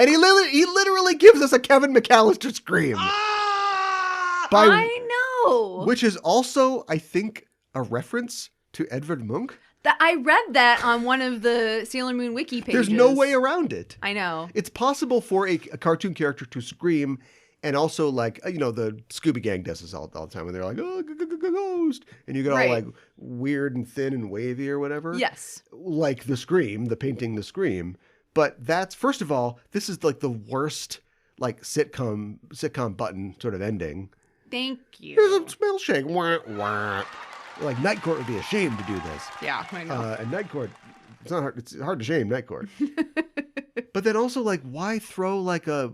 B: he literally gives us a Kevin McAllister scream.
A: I know.
B: Which is also, I think, a reference to Edvard Munch.
A: I read that on one of the Sailor Moon wiki pages.
B: There's no way around it.
A: I know.
B: It's possible for a cartoon character to scream, and also like, the Scooby Gang does this all the time, where they're like, "Oh, ghost," and you get all like weird and thin and wavy or whatever.
A: Yes.
B: Like the scream, the painting, the scream. But that's, first of all, this is like the worst like sitcom button sort of ending.
A: Thank you.
B: Here's a milkshake. Wah, wah. Like Night Court would be ashamed to do this.
A: Yeah, I know.
B: And Night Court, it's hard to shame Night Court. But then also, like, why throw like a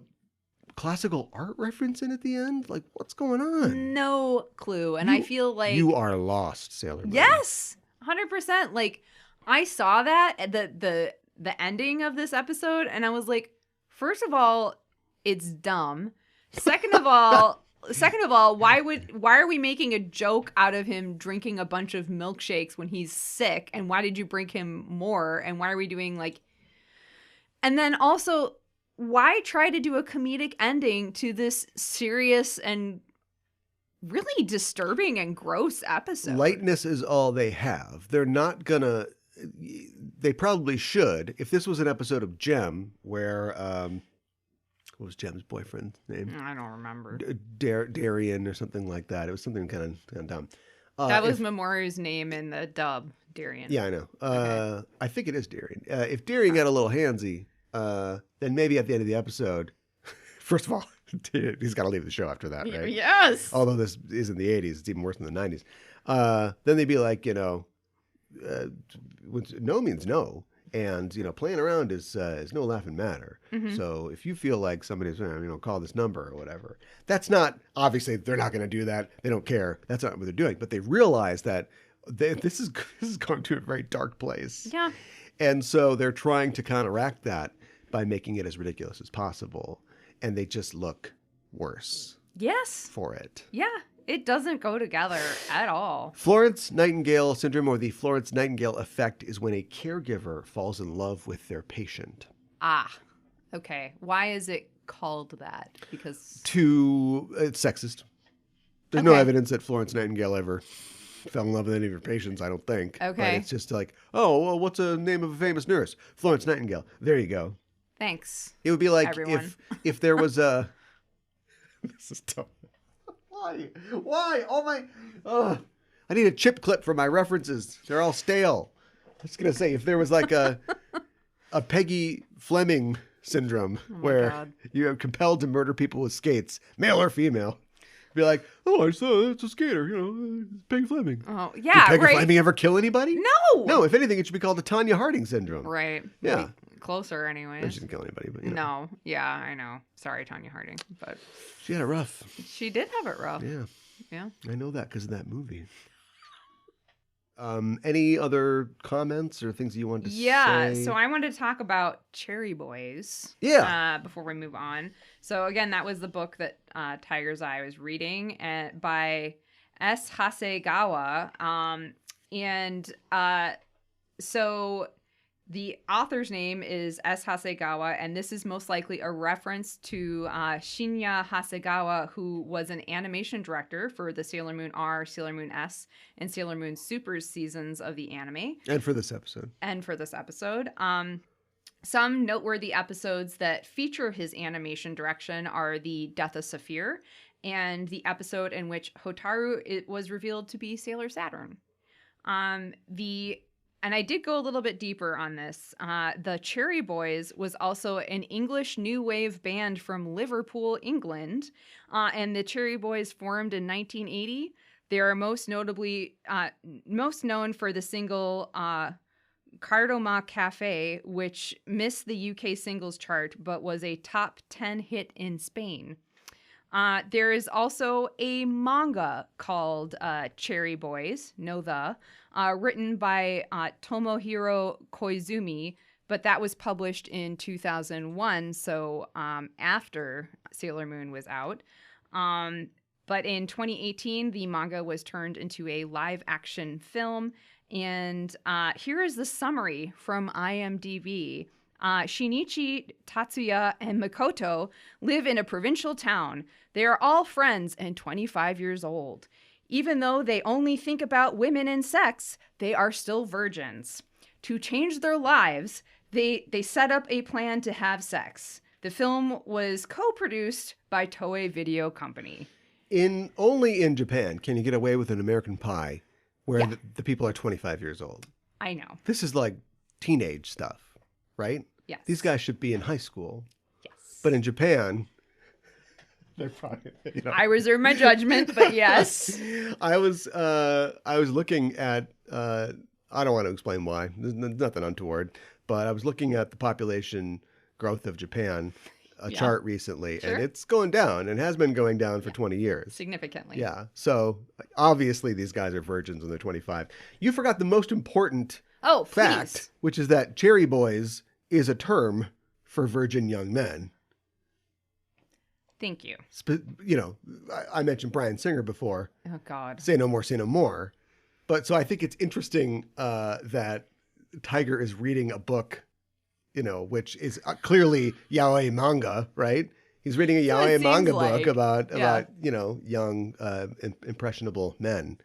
B: classical art reference in at the end? Like, what's going on?
A: No clue. And I feel like
B: you are lost, Sailor Moon.
A: yes, 100%. Like I saw that at the ending of this episode, and I was like, first of all, it's dumb. Second of all, why are we making a joke out of him drinking a bunch of milkshakes when he's sick? And why did you bring him more? And why are we doing like? And then also, why try to do a comedic ending to this serious and really disturbing and gross episode?
B: Lightness is all they have. They're not gonna. They probably should. If this was an episode of Gem, where what was Jem's boyfriend's name?
A: I don't remember.
B: Darian or something like that. It was something kind of dumb.
A: That was Mamoru's name in the dub, Darian.
B: Yeah, I know.
A: Okay.
B: I think it is Darian. If Darian got a little handsy, then maybe at the end of the episode, first of all, he's got to leave the show after that, right?
A: Yes.
B: Although this is in the 80s, it's even worse in the 90s. Then they'd be like, no means no. And, playing around is no laughing matter.
A: Mm-hmm.
B: So if you feel like somebody's, call this number or whatever, that's not, obviously they're not going to do that. They don't care. That's not what they're doing. But they realize that this is going to a very dark place.
A: Yeah.
B: And so they're trying to counteract that by making it as ridiculous as possible. And they just look worse.
A: Yes.
B: For it.
A: Yeah. It doesn't go together at all.
B: Florence Nightingale Syndrome, or the Florence Nightingale effect, is when a caregiver falls in love with their patient.
A: Ah, okay. Why is it called that? Because
B: it's sexist. There's no evidence that Florence Nightingale ever fell in love with any of her patients, I don't think.
A: Okay.
B: But it's just like, oh, well, what's the name of a famous nurse? Florence Nightingale. There you go.
A: Thanks.
B: It would be like
A: everyone.
B: if there was a... This is tough. Why? Oh my! I need a chip clip for my references. They're all stale. I was gonna say if there was like a Peggy Fleming Syndrome where you're compelled to murder people with skates, male or female, be like, oh, I saw it's a skater, Peggy Fleming.
A: Oh yeah,
B: Did Peggy Fleming ever kill anybody?
A: No.
B: No. If anything, it should be called the Tanya Harding Syndrome.
A: Right.
B: Yeah.
A: Wait, closer, anyways.
B: She didn't kill anybody, but
A: No. Yeah, I know. Sorry, Tanya Harding, but
B: she had it rough.
A: she did have it rough.
B: Yeah.
A: Yeah.
B: I know that because of that movie. Any other comments or things you wanted to say?
A: Yeah, so I wanted to talk about Cherry Boys.
B: Yeah.
A: Before we move on. So again, that was the book that Tiger's Eye was reading by S. Hasegawa. So the author's name is S. Hasegawa, and this is most likely a reference to Shinya Hasegawa, who was an animation director for the Sailor Moon R, Sailor Moon S, and Sailor Moon Super seasons of the anime.
B: And for this episode.
A: Some noteworthy episodes that feature his animation direction are the Death of Saphir and the episode in which Hotaru was revealed to be Sailor Saturn. And I did go a little bit deeper on this. The Cherry Boys was also an English new wave band from Liverpool, England. And the Cherry Boys formed in 1980. They are most known for the single Cardoma Cafe, which missed the UK singles chart, but was a top 10 hit in Spain. There is also a manga called Cherry Boys, written by Tomohiro Koizumi, but that was published in 2001, so after Sailor Moon was out. But in 2018, the manga was turned into a live-action film, and here is the summary from IMDb. Shinichi, Tatsuya, and Makoto live in a provincial town. They are all friends and 25 years old. Even though they only think about women and sex, they are still virgins. To change their lives, they set up a plan to have sex. The film was co-produced by Toei Video Company.
B: Only in Japan can you get away with an American Pie where the people are 25 years old.
A: I know.
B: This is like teenage stuff, right?
A: Yes.
B: These guys should be in high school.
A: Yes.
B: But in Japan, they're probably,
A: I reserve my judgment, but yes.
B: I was looking at, I don't want to explain why. There's nothing untoward. But I was looking at the population growth of Japan a
A: Yeah.
B: chart recently,
A: Sure.
B: and it's going down and has been going down for 20 years.
A: Significantly.
B: Yeah. So obviously these guys are virgins when they're 25. You forgot the most important
A: Oh,
B: fact,
A: please.
B: which is that cherry boys is a term for virgin young men.
A: Thank you.
B: I mentioned Bryan Singer before.
A: Oh, God.
B: Say no more, say no more. But so I think it's interesting that Tiger is reading a book, which is clearly yaoi manga, right? He's reading a
A: That's what it
B: yaoi manga
A: seems
B: book
A: like.
B: about young impressionable men.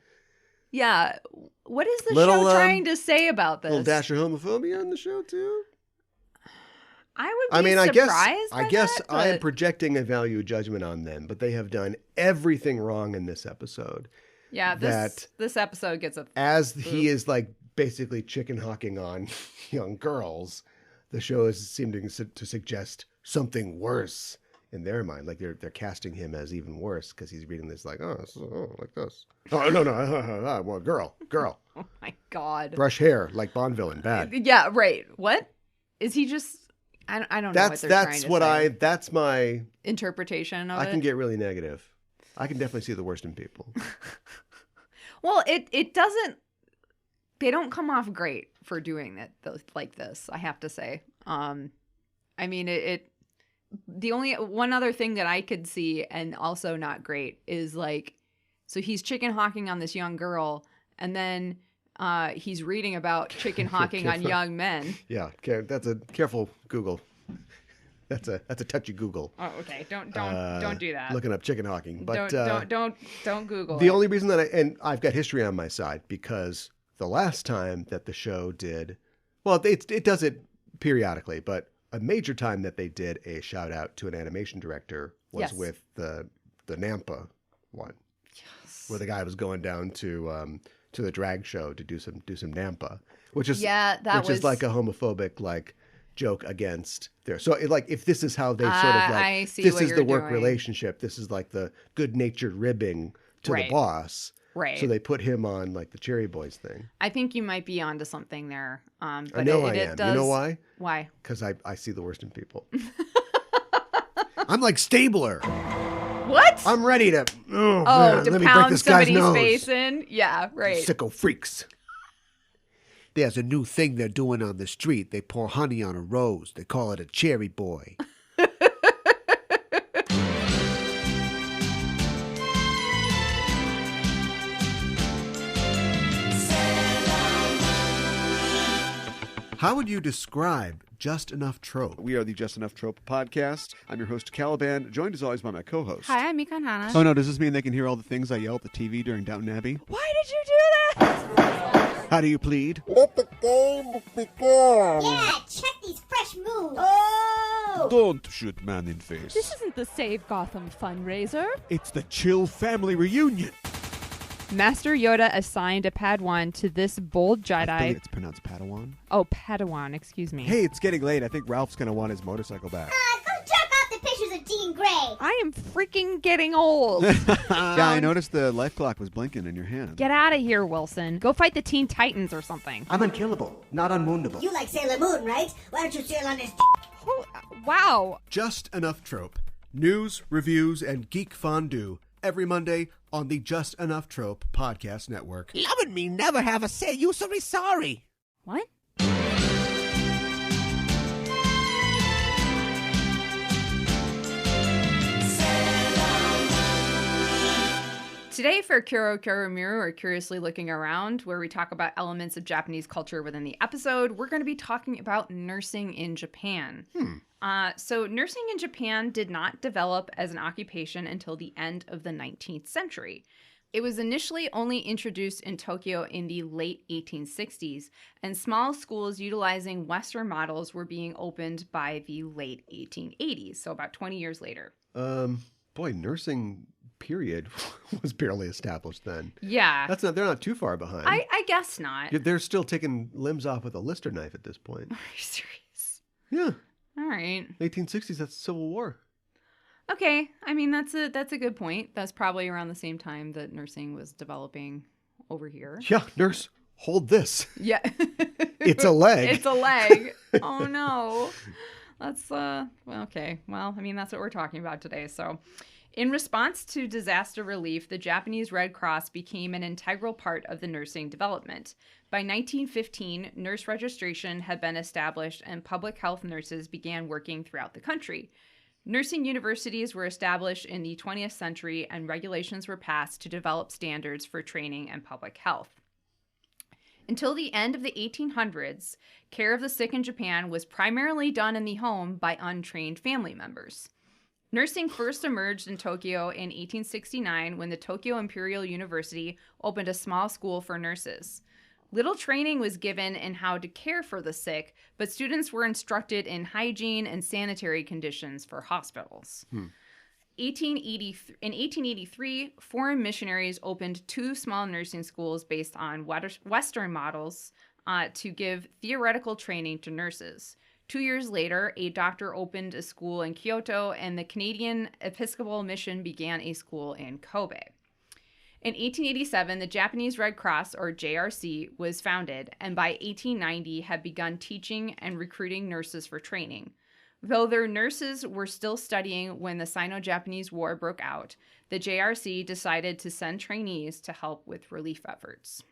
A: Yeah. What is the
B: Little,
A: show trying to say about
B: A little
A: this?
B: dash of homophobia in the show too.
A: I would be
B: I
A: surprised by
B: guess
A: that,
B: I am
A: but-
B: projecting a value judgment on them, but they have done everything wrong in this episode.
A: Yeah, this episode gets
B: As he is like basically chicken hawking on young girls, the show is seeming to suggest something worse in their mind. Like they're casting him as even worse because he's reading this like, like this. Oh, no, well, girl.
A: Oh my God.
B: Brush hair like Bond villain, bad.
A: Yeah, right. What? Is he just... I don't know what they're trying to say.
B: That's my
A: interpretation of it.
B: I can get really negative. I can definitely see the worst in people.
A: Well, it doesn't... They don't come off great for doing it like this, I have to say. I mean, the only one other thing that I could see and also not great is like, so he's chicken hawking on this young girl, and then he's reading about chicken hawking on young men.
B: Yeah, that's a careful Google. That's a touchy Google.
A: Oh, okay. Don't do that.
B: Looking up chicken hawking, but
A: don't Google
B: the
A: it.
B: only reason that I've got history on my side because the last time that the show did, well, it does it periodically, but a major time that they did a shout out to an animation director was with the Nampa one, where the guy was going down to the drag show to do some Nampa, which is is like a homophobic like joke against their. So if this is how they sort of like,
A: I see
B: this
A: what
B: is
A: you're
B: the work
A: doing.
B: relationship. This is like the good natured ribbing to
A: Right.
B: the boss.
A: Right.
B: So they put him on like the Cherry Boys thing.
A: I think you might be onto something there. But
B: I know I
A: it
B: am.
A: does...
B: You know why?
A: Why?
B: Because I see the worst in people. I'm like Stabler.
A: What?
B: I'm ready to.
A: Oh,
B: Man,
A: to
B: let me break
A: pound
B: this guy's
A: somebody's
B: nose.
A: face in? Yeah, right.
B: Sicko freaks. There's a new thing they're doing on the street. They pour honey on a rose. They call it a cherry boy. How would you describe Just Enough Trope? We are the Just Enough Trope podcast. I'm your host, Caliban, joined as always by my co-host.
D: Hi, I'm Mikan Hana.
B: Oh no, does this mean they can hear all the things I yell at the TV during Downton Abbey?
A: Why did you do that?
B: How do you plead?
E: Let the game begin.
F: Yeah, check these fresh moves. Oh!
B: Don't shoot man in face.
D: This isn't the Save Gotham fundraiser.
B: It's the Chill Family Reunion.
A: Master Yoda assigned a Padawan to this bold Jedi.
B: It's pronounced Padawan.
A: Oh, Padawan, excuse me.
B: Hey, it's getting late. I think Ralph's going to want his motorcycle back.
F: Go jerk off the pictures of Dean Gray.
A: I am freaking getting old.
B: Yeah, I noticed the life clock was blinking in your hand.
A: Get out of here, Wilson. Go fight the Teen Titans or something.
G: I'm unkillable, not unwoundable.
F: You like Sailor Moon, right? Why don't you sail on his
A: Wow.
B: Just Enough Trope. News, reviews, and geek fondue every Monday on the Just Enough Trope podcast network.
G: Loving me never have a say. You so sorry.
A: What? Today for Kuro Miru, or Curiously Looking Around, where we talk about elements of Japanese culture within the episode, we're going to be talking about nursing in Japan. So nursing in Japan did not develop as an occupation until the end of the 19th century. It was initially only introduced in Tokyo in the late 1860s, and small schools utilizing Western models were being opened by the late 1880s, so about 20 years later.
B: Boy, nursing period was barely established then.
A: Yeah.
B: They're not too far behind.
A: I guess not.
B: They're still taking limbs off with a Lister knife at this point.
A: Are you serious?
B: Yeah.
A: All right.
B: 1860s, that's the Civil War.
A: Okay. I mean, that's a good point. That's probably around the same time that nursing was developing over here.
B: Yeah, nurse, hold this.
A: Yeah.
B: It's a leg.
A: It's a leg. Oh, no. That's, well, okay. Well, I mean, that's what we're talking about today. So, in response to disaster relief, the Japanese Red Cross became an integral part of the nursing development. By 1915, nurse registration had been established and public health nurses began working throughout the country. Nursing universities were established in the 20th century and regulations were passed to develop standards for training and public health. Until the end of the 1800s, care of the sick in Japan was primarily done in the home by untrained family members. Nursing first emerged in Tokyo in 1869 when the Tokyo Imperial University opened a small school for nurses. Little training was given in how to care for the sick, but students were instructed in hygiene and sanitary conditions for hospitals. In 1883, foreign missionaries opened 2 small nursing schools based on Western models to give theoretical training to nurses. 2 years later, a doctor opened a school in Kyoto, and the Canadian Episcopal Mission began a school in Kobe. In 1887, the Japanese Red Cross, or JRC, was founded, and by 1890 had begun teaching and recruiting nurses for training. Though their nurses were still studying when the Sino-Japanese War broke out, the JRC decided to send trainees to help with relief efforts.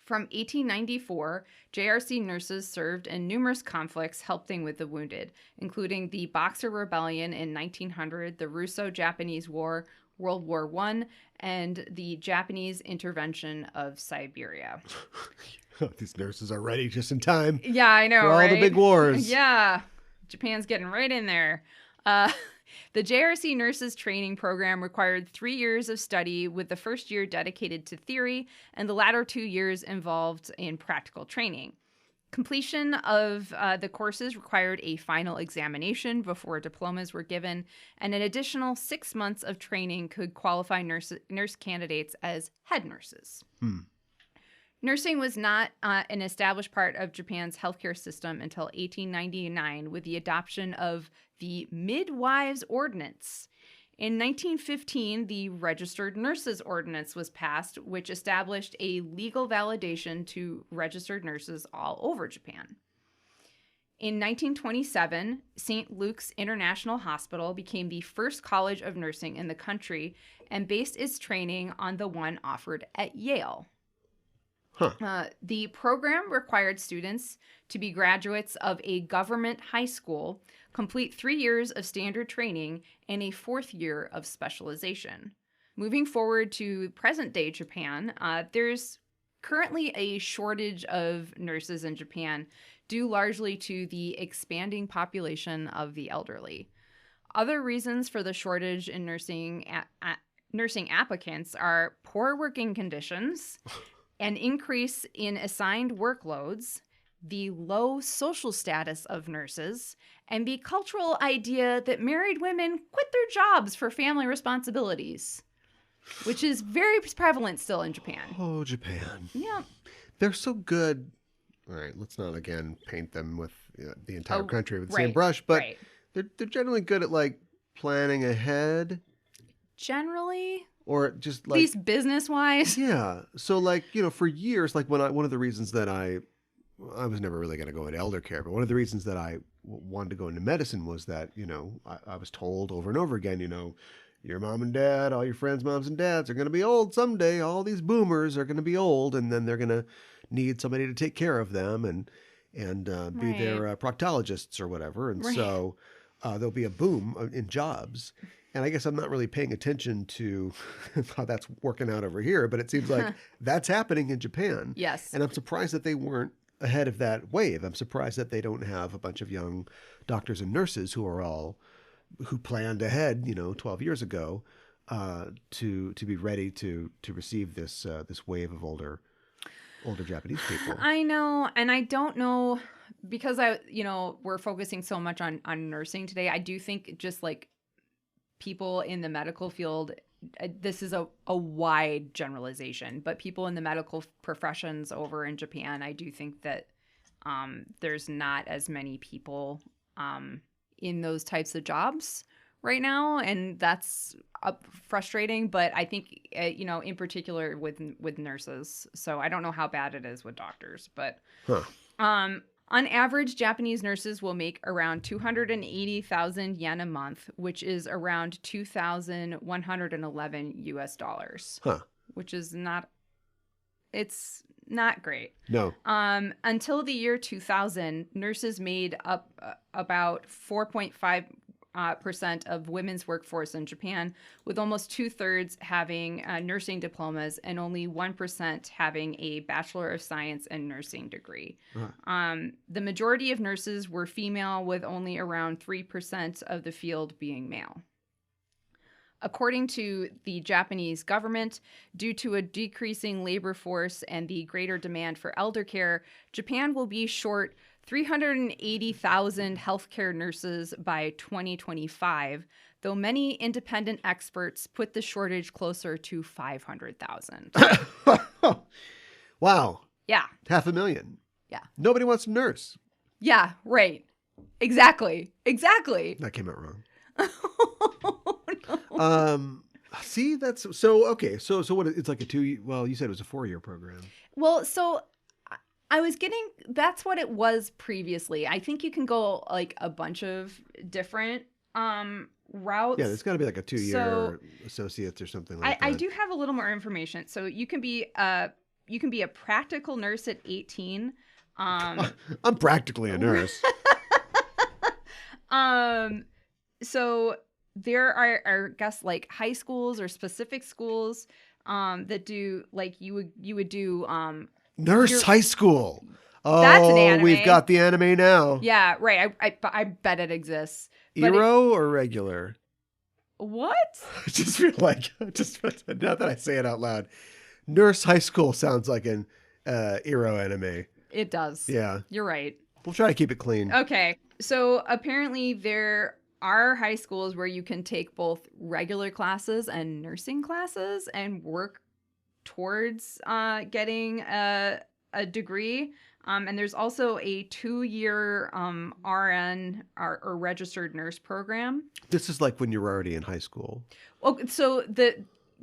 A: From 1894, JRC nurses served in numerous conflicts helping with the wounded, including the Boxer Rebellion in 1900, the Russo-Japanese War, World War I, and the Japanese intervention of Siberia.
B: These nurses are ready just in time.
A: Yeah, I know,
B: for all
A: right?
B: the big wars.
A: Yeah. Japan's getting right in there. The JRC nurses training program required 3 years of study, with the first year dedicated to theory and the latter 2 years involved in practical training. Completion of the courses required a final examination before diplomas were given, and an additional 6 months of training could qualify nurse candidates as head nurses. Nursing was not an established part of Japan's healthcare system until 1899 with the adoption of the Midwives Ordinance. In 1915, the Registered Nurses Ordinance was passed, which established a legal validation to registered nurses all over Japan. In 1927, St. Luke's International Hospital became the first college of nursing in the country and based its training on the one offered at Yale. The program required students to be graduates of a government high school, complete 3 years of standard training, and a 4th year of specialization. Moving forward to present-day Japan, there's currently a shortage of nurses in Japan, due largely to the expanding population of the elderly. Other reasons for the shortage in nursing applicants are poor working conditions, an increase in assigned workloads, the low social status of nurses, and the cultural idea that married women quit their jobs for family responsibilities, which is very prevalent still in Japan.
B: Oh, Japan.
A: Yeah.
B: They're so good. All right, let's not again paint them with the entire country with the same brush, but they're generally good at like planning ahead.
A: Generally.
B: Or just like,
A: at least business-wise.
B: Yeah. So like, for years, like one of the reasons that I was never really going to go into elder care, but one of the reasons that I wanted to go into medicine was that, I was told over and over again, your mom and dad, all your friends' moms and dads are going to be old someday. All these boomers are going to be old, and then they're going to need somebody to take care of them and be their proctologists or whatever. And so there'll be a boom in jobs. And I guess I'm not really paying attention to how that's working out over here, but it seems like that's happening in Japan.
A: Yes.
B: And I'm surprised that they weren't ahead of that wave. I'm surprised that they don't have a bunch of young doctors and nurses who planned ahead, 12 years ago, to be ready to receive this wave of older Japanese people.
A: I know, and I don't know, because we're focusing so much on nursing today. I do think just like people in the medical field, this is a wide generalization, but people in the medical professions over in Japan, I do think that there's not as many people in those types of jobs right now, and that's frustrating. But I think in particular with nurses. So I don't know how bad it is with doctors, but On average, Japanese nurses will make around 280,000 yen a month, which is around 2,111 US dollars.
B: Huh.
A: Which is not, it's not great.
B: No.
A: Until the year 2000, nurses made up about 4.5% of women's workforce in Japan, with almost 2/3 having nursing diplomas and only 1% having a Bachelor of Science in Nursing degree. The majority of nurses were female, with only around 3% of the field being male. According to the Japanese government, due to a decreasing labor force and the greater demand for elder care, Japan will be short 380,000 healthcare nurses by 2025, though many independent experts put the shortage closer to 500,000.
B: Wow.
A: Yeah.
B: 500,000.
A: Yeah.
B: Nobody wants to nurse.
A: Yeah, right. Exactly.
B: That came out wrong. See, that's so okay. So what? It's like a 2. Well, you said it was a 4-year program.
A: Well, so I was getting, that's what it was previously. I think you can go like a bunch of different routes.
B: Yeah, there's got to be like a 2-year associates or something like that.
A: I do have a little more information. So you can be a practical nurse at 18.
B: I'm practically a nurse.
A: So there are, I guess, like high schools or specific schools that do, like, you would do
B: Nurse high school. Oh,
A: That's an anime.
B: We've got the anime now.
A: Yeah, right. I bet it exists. But
B: Ero or regular?
A: What?
B: I just feel like, now that I say it out loud, Nurse High School sounds like an Ero anime.
A: It does.
B: Yeah.
A: You're right.
B: We'll try to keep it clean.
A: Okay. So apparently there are high schools where you can take both regular classes and nursing classes and work towards getting a degree. And there's also a 2-year RN or registered nurse program.
B: This is like when you're already in high school.
A: Oh, so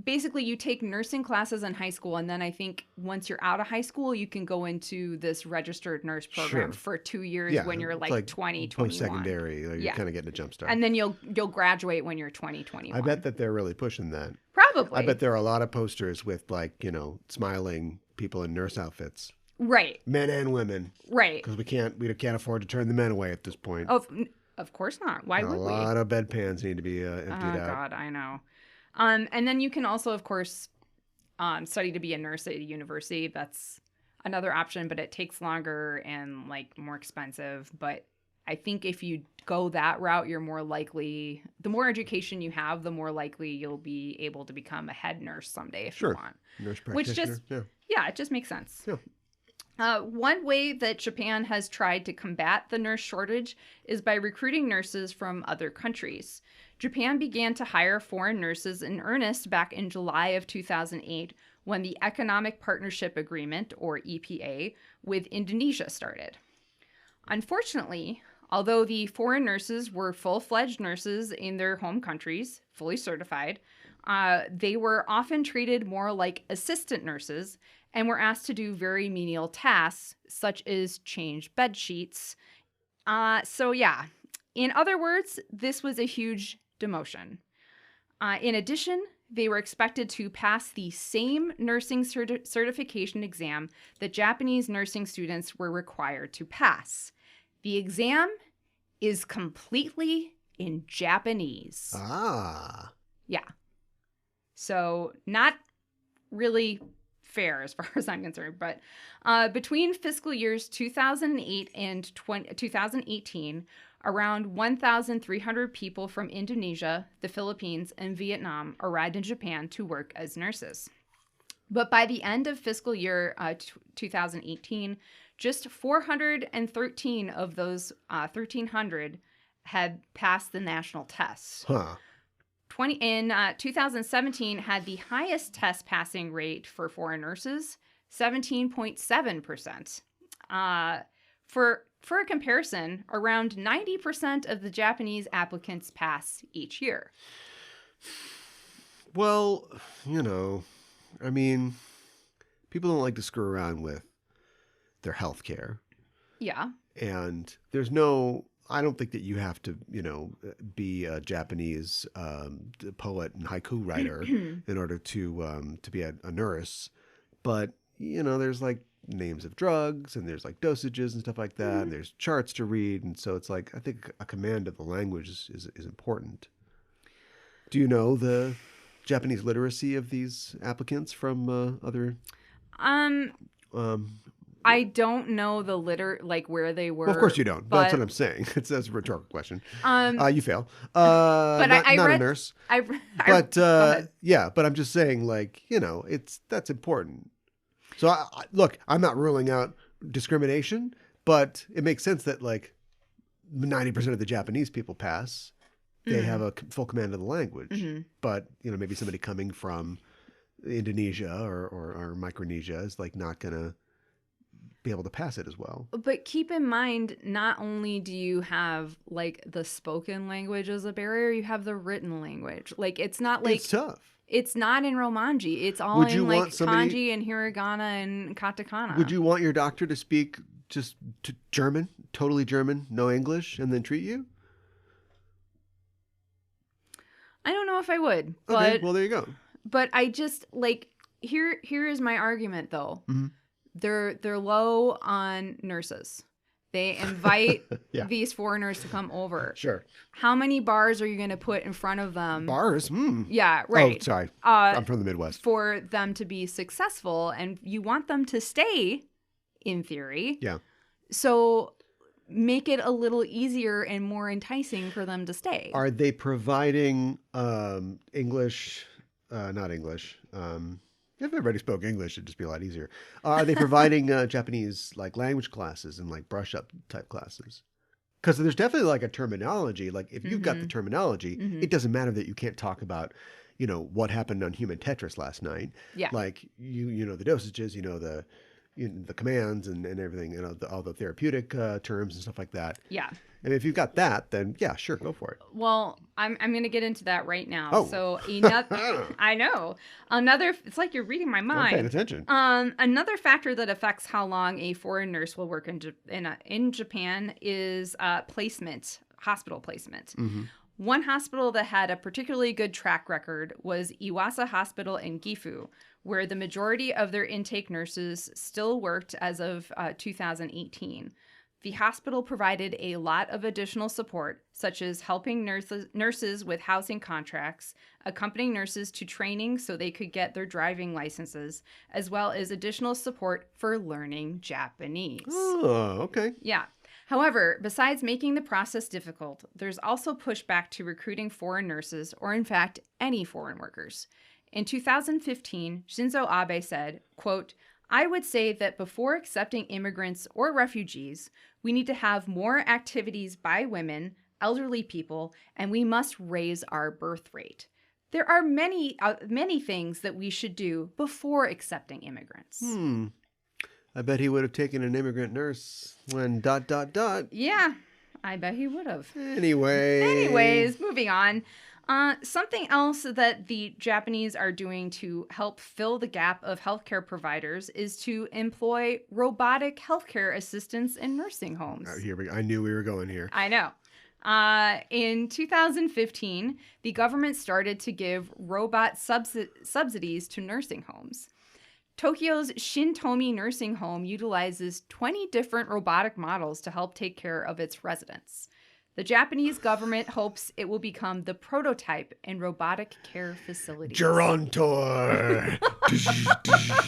A: basically you take nursing classes in high school, and then I think once you're out of high school, you can go into this registered nurse program for 2 years when you're like 20, 21.
B: Post-secondary, you're kind of getting a jump start.
A: And then you'll graduate when you're 20, 21.
B: I bet that they're really pushing that.
A: Probably.
B: I bet there are a lot of posters with smiling people in nurse outfits.
A: Right.
B: Men and women.
A: Right.
B: Because we can't afford to turn the men away at this point.
A: Of course not. Why would we?
B: A lot of bedpans need to be emptied out.
A: Oh God, I know. And then you can also, of course, study to be a nurse at a university. That's another option, but it takes longer and like more expensive. But I think if you go that route, you're more likely, the more education you have, the more likely you'll be able to become a head nurse someday if you want.
B: Nurse practitioner.
A: Which just, yeah, it just makes sense.
B: Yeah.
A: One way that Japan has tried to combat the nurse shortage is by recruiting nurses from other countries. Japan began to hire foreign nurses in earnest back in July of 2008 when the Economic Partnership Agreement, or EPA, with Indonesia started. Unfortunately, although the foreign nurses were full-fledged nurses in their home countries, fully certified, they were often treated more like assistant nurses and were asked to do very menial tasks, such as change bed sheets. In other words, this was a huge demotion. In addition, they were expected to pass the same nursing certification exam that Japanese nursing students were required to pass. The exam is completely in Japanese.
B: Ah.
A: Yeah. So not really fair as far as I'm concerned, but between fiscal years 2008 and 2018, around 1,300 people from Indonesia, the Philippines, and Vietnam arrived in Japan to work as nurses. But by the end of fiscal year 2018, just 413 of those 1,300 had passed the national tests.
B: Huh.
A: 2017 had the highest test passing rate for foreign nurses, 17.7%. For a comparison, around 90% of the Japanese applicants pass each year.
B: Well, I mean, people don't like to screw around with their health care.
A: Yeah.
B: And I don't think that you have to, be a Japanese poet and haiku writer in order to be a nurse. But, there's like names of drugs and there's like dosages and stuff like that. And there's charts to read. And so it's like, I think a command of the language is important. Do you know the Japanese literacy of these applicants from other?
A: I don't know the where they were.
B: Well, of course you don't.
A: But,
B: That's what I'm saying. That's a rhetorical question. You fail.
A: But
B: not
A: I read,
B: a nurse.
A: But
B: yeah, but I'm just saying, that's important. So look, I'm not ruling out discrimination, but it makes sense that 90% of the Japanese people pass. They have a full command of the language, but maybe somebody coming from Indonesia or Micronesia is not gonna be able to pass it as well.
A: But keep in mind, not only do you have the spoken language as a barrier, you have the written language. It's not
B: it's tough.
A: It's not in Romanji. It's all in kanji and hiragana and katakana.
B: Would you want your doctor to speak just German, totally German, no English, and then treat you?
A: I don't know if I would.
B: Okay,
A: but,
B: well, there you go.
A: But I just here is my argument though.
B: Mm-hmm.
A: They're low on nurses. They invite these foreigners to come over.
B: Sure.
A: How many bars are you going to put in front of them?
B: Bars?
A: Yeah, right.
B: Oh, sorry. I'm from the Midwest.
A: For them to be successful, and you want them to stay, in theory.
B: Yeah.
A: So make it a little easier and more enticing for them to stay.
B: Are they providing English? Not English. If everybody spoke English, it'd just be a lot easier. Are they providing Japanese language classes and brush up type classes? Because there's definitely a terminology. If you've got the terminology, it doesn't matter that you can't talk about, what happened on Human Tetris last night. Yeah. You know the dosages, the commands and everything, all the therapeutic terms and stuff like that.
A: Yeah.
B: And if you've got that, then yeah, sure, go for it.
A: Well, I'm going to get into that right now.
B: Oh.
A: So I know. It's like you're reading my mind.
B: I'm paying attention.
A: Another factor that affects how long a foreign nurse will work in Japan is hospital placement. Mm-hmm. One hospital that had a particularly good track record was Iwasa Hospital in Gifu, where the majority of their intake nurses still worked as of 2018. The hospital provided a lot of additional support, such as helping nurses with housing contracts, accompanying nurses to training so they could get their driving licenses, as well as additional support for learning Japanese.
B: Oh, okay.
A: Yeah. However, besides making the process difficult, there's also pushback to recruiting foreign nurses, or in fact, any foreign workers. In 2015, Shinzo Abe said, quote, "I would say that before accepting immigrants or refugees, we need to have more activities by women, elderly people, and we must raise our birth rate. There are many things that we should do before accepting immigrants."
B: I bet he would have taken an immigrant nurse when ...
A: Yeah, I bet he would have.
B: Anyways,
A: moving on. Something else that the Japanese are doing to help fill the gap of healthcare providers is to employ robotic healthcare assistants in nursing homes.
B: I knew we were going here.
A: I know. In 2015, the government started to give robot subsidies to nursing homes. Tokyo's Shintomi nursing home utilizes 20 different robotic models to help take care of its residents. The Japanese government hopes it will become the prototype in robotic care facilities.
B: GERONTOR!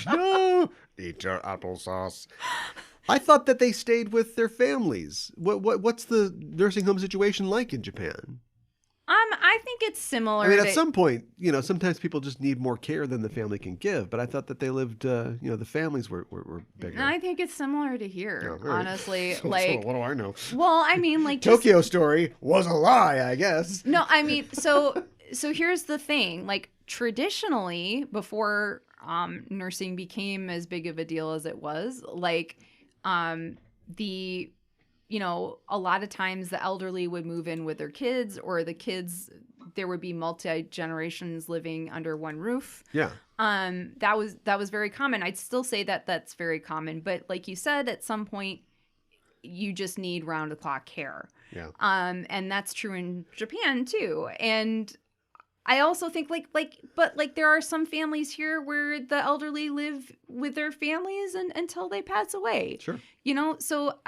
B: No! Eat your applesauce. I thought that they stayed with their families. What's the nursing home situation like in Japan?
A: I think it's similar.
B: I mean, at some point, sometimes people just need more care than the family can give. But I thought that they lived, the families were bigger.
A: I think it's similar to here, honestly.
B: So what do I know?
A: Well, I mean,
B: Tokyo Story was a lie, I guess.
A: No, I mean, so here's the thing. Traditionally, before nursing became as big of a deal as it was, a lot of times the elderly would move in with their kids, or the kids, there would be multi-generations living under one roof.
B: Yeah.
A: That was very common. I'd still say that that's very common. But like you said, at some point, you just need round the clock care.
B: Yeah.
A: And that's true in Japan too. And I also think but there are some families here where the elderly live with their families until they pass away.
B: Sure.
A: So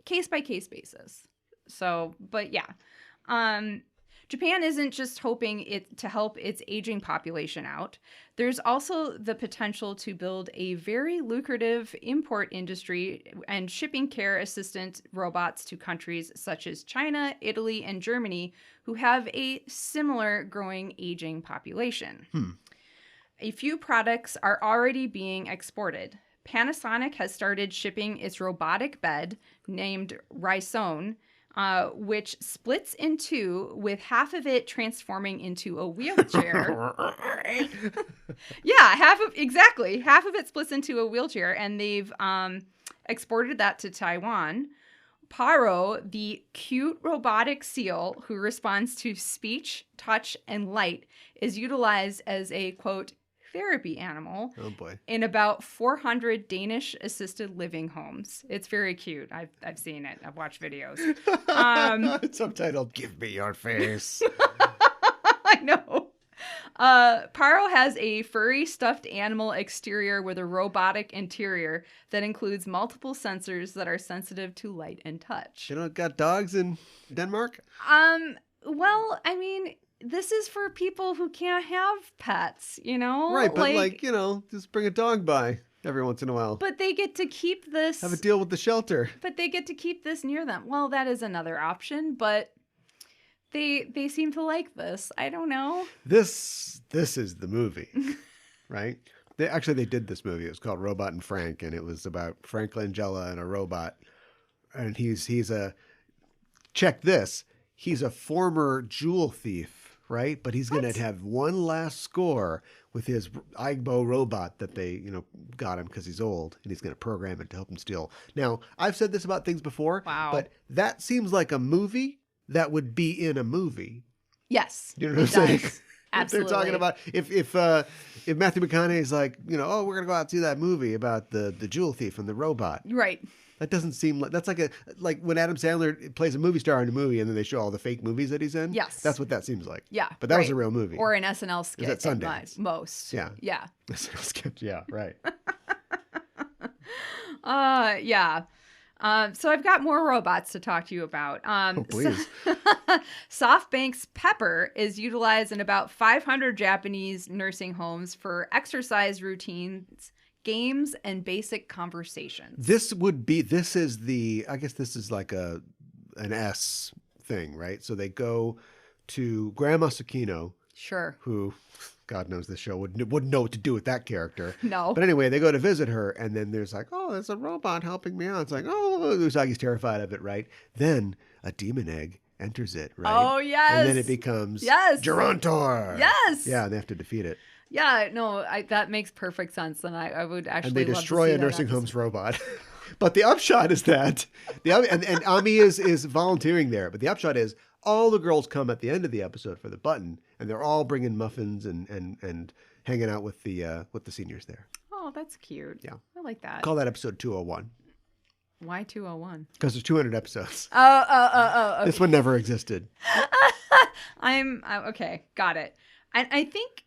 A: case by case basis. So, but yeah. Japan isn't just hoping it to help its aging population out. There's also the potential to build a very lucrative import industry and shipping care assistant robots to countries such as China, Italy, and Germany, who have a similar growing aging population. A few products are already being exported. Panasonic has started shipping its robotic bed named Rysone, which splits in two, with half of it transforming into a wheelchair. Yeah, half of it splits into a wheelchair, and they've exported that to Taiwan. Paro, the cute robotic seal who responds to speech, touch, and light, is utilized as a, quote, therapy animal in about 400 Danish assisted living homes. It's very cute. I've seen it. I've watched videos.
B: It's subtitled, "Give me your face."
A: I know. Paro has a furry stuffed animal exterior with a robotic interior that includes multiple sensors that are sensitive to light and touch.
B: You don't got dogs in Denmark?
A: Well, I mean, this is for people who can't have pets,
B: Right, but just bring a dog by every once in a while.
A: But they get to keep this.
B: Have a deal with the shelter.
A: But they get to keep this near them. Well, that is another option, but they seem to like this. I don't know.
B: This is the movie, right? They did this movie. It was called Robot and Frank, and it was about Frank Langella and a robot. And he's a, check this, he's a former jewel thief. Right? But he's going to have one last score with his Igbo robot that they, got him because he's old, and he's going to program it to help him steal. Now, I've said this about things before, but that seems like a movie that would be in a movie.
A: Yes.
B: You know what I'm saying?
A: Absolutely.
B: They're talking about if Matthew McConaughey's like, we're going to go out and see that movie about the jewel thief and the robot.
A: Right.
B: That doesn't seem like that's like when Adam Sandler plays a movie star in a movie and then they show all the fake movies that he's in.
A: Yes,
B: that's what that seems like.
A: Yeah,
B: but that was a real movie
A: or an SNL skit.
B: Is that Sundance?
A: Most.
B: Yeah.
A: SNL
B: skit. Yeah. Right.
A: Yeah. So I've got more robots to talk to you about.
B: Please.
A: SoftBank's Pepper is utilized in about 500 Japanese nursing homes for exercise routines, games, and basic conversations.
B: This is I guess this is like an S thing, right? So they go to Grandma Sakino.
A: Sure. Who,
B: God knows this show wouldn't know what to do with that character.
A: No.
B: But anyway, they go to visit her, and then there's like, oh, there's a robot helping me out. It's like, oh, Usagi's terrified of it, right? Then a demon egg enters it, right?
A: Oh, yes.
B: And then it becomes Gerontor.
A: Yes.
B: Yeah, and they have to defeat it.
A: Yeah, no, that makes perfect sense, and I would actually
B: and they
A: love
B: destroy
A: to see
B: a
A: that
B: nursing
A: episode.
B: home's robot. But the upshot is that and Ami is volunteering there. But the upshot is all the girls come at the end of the episode for the button, and they're all bringing muffins and hanging out with the seniors there.
A: Oh, that's cute.
B: Yeah,
A: I like that.
B: Call that episode 201.
A: Why 201?
B: Because there's 200 episodes.
A: Oh. Okay.
B: This one never existed.
A: Okay. Got it. And I think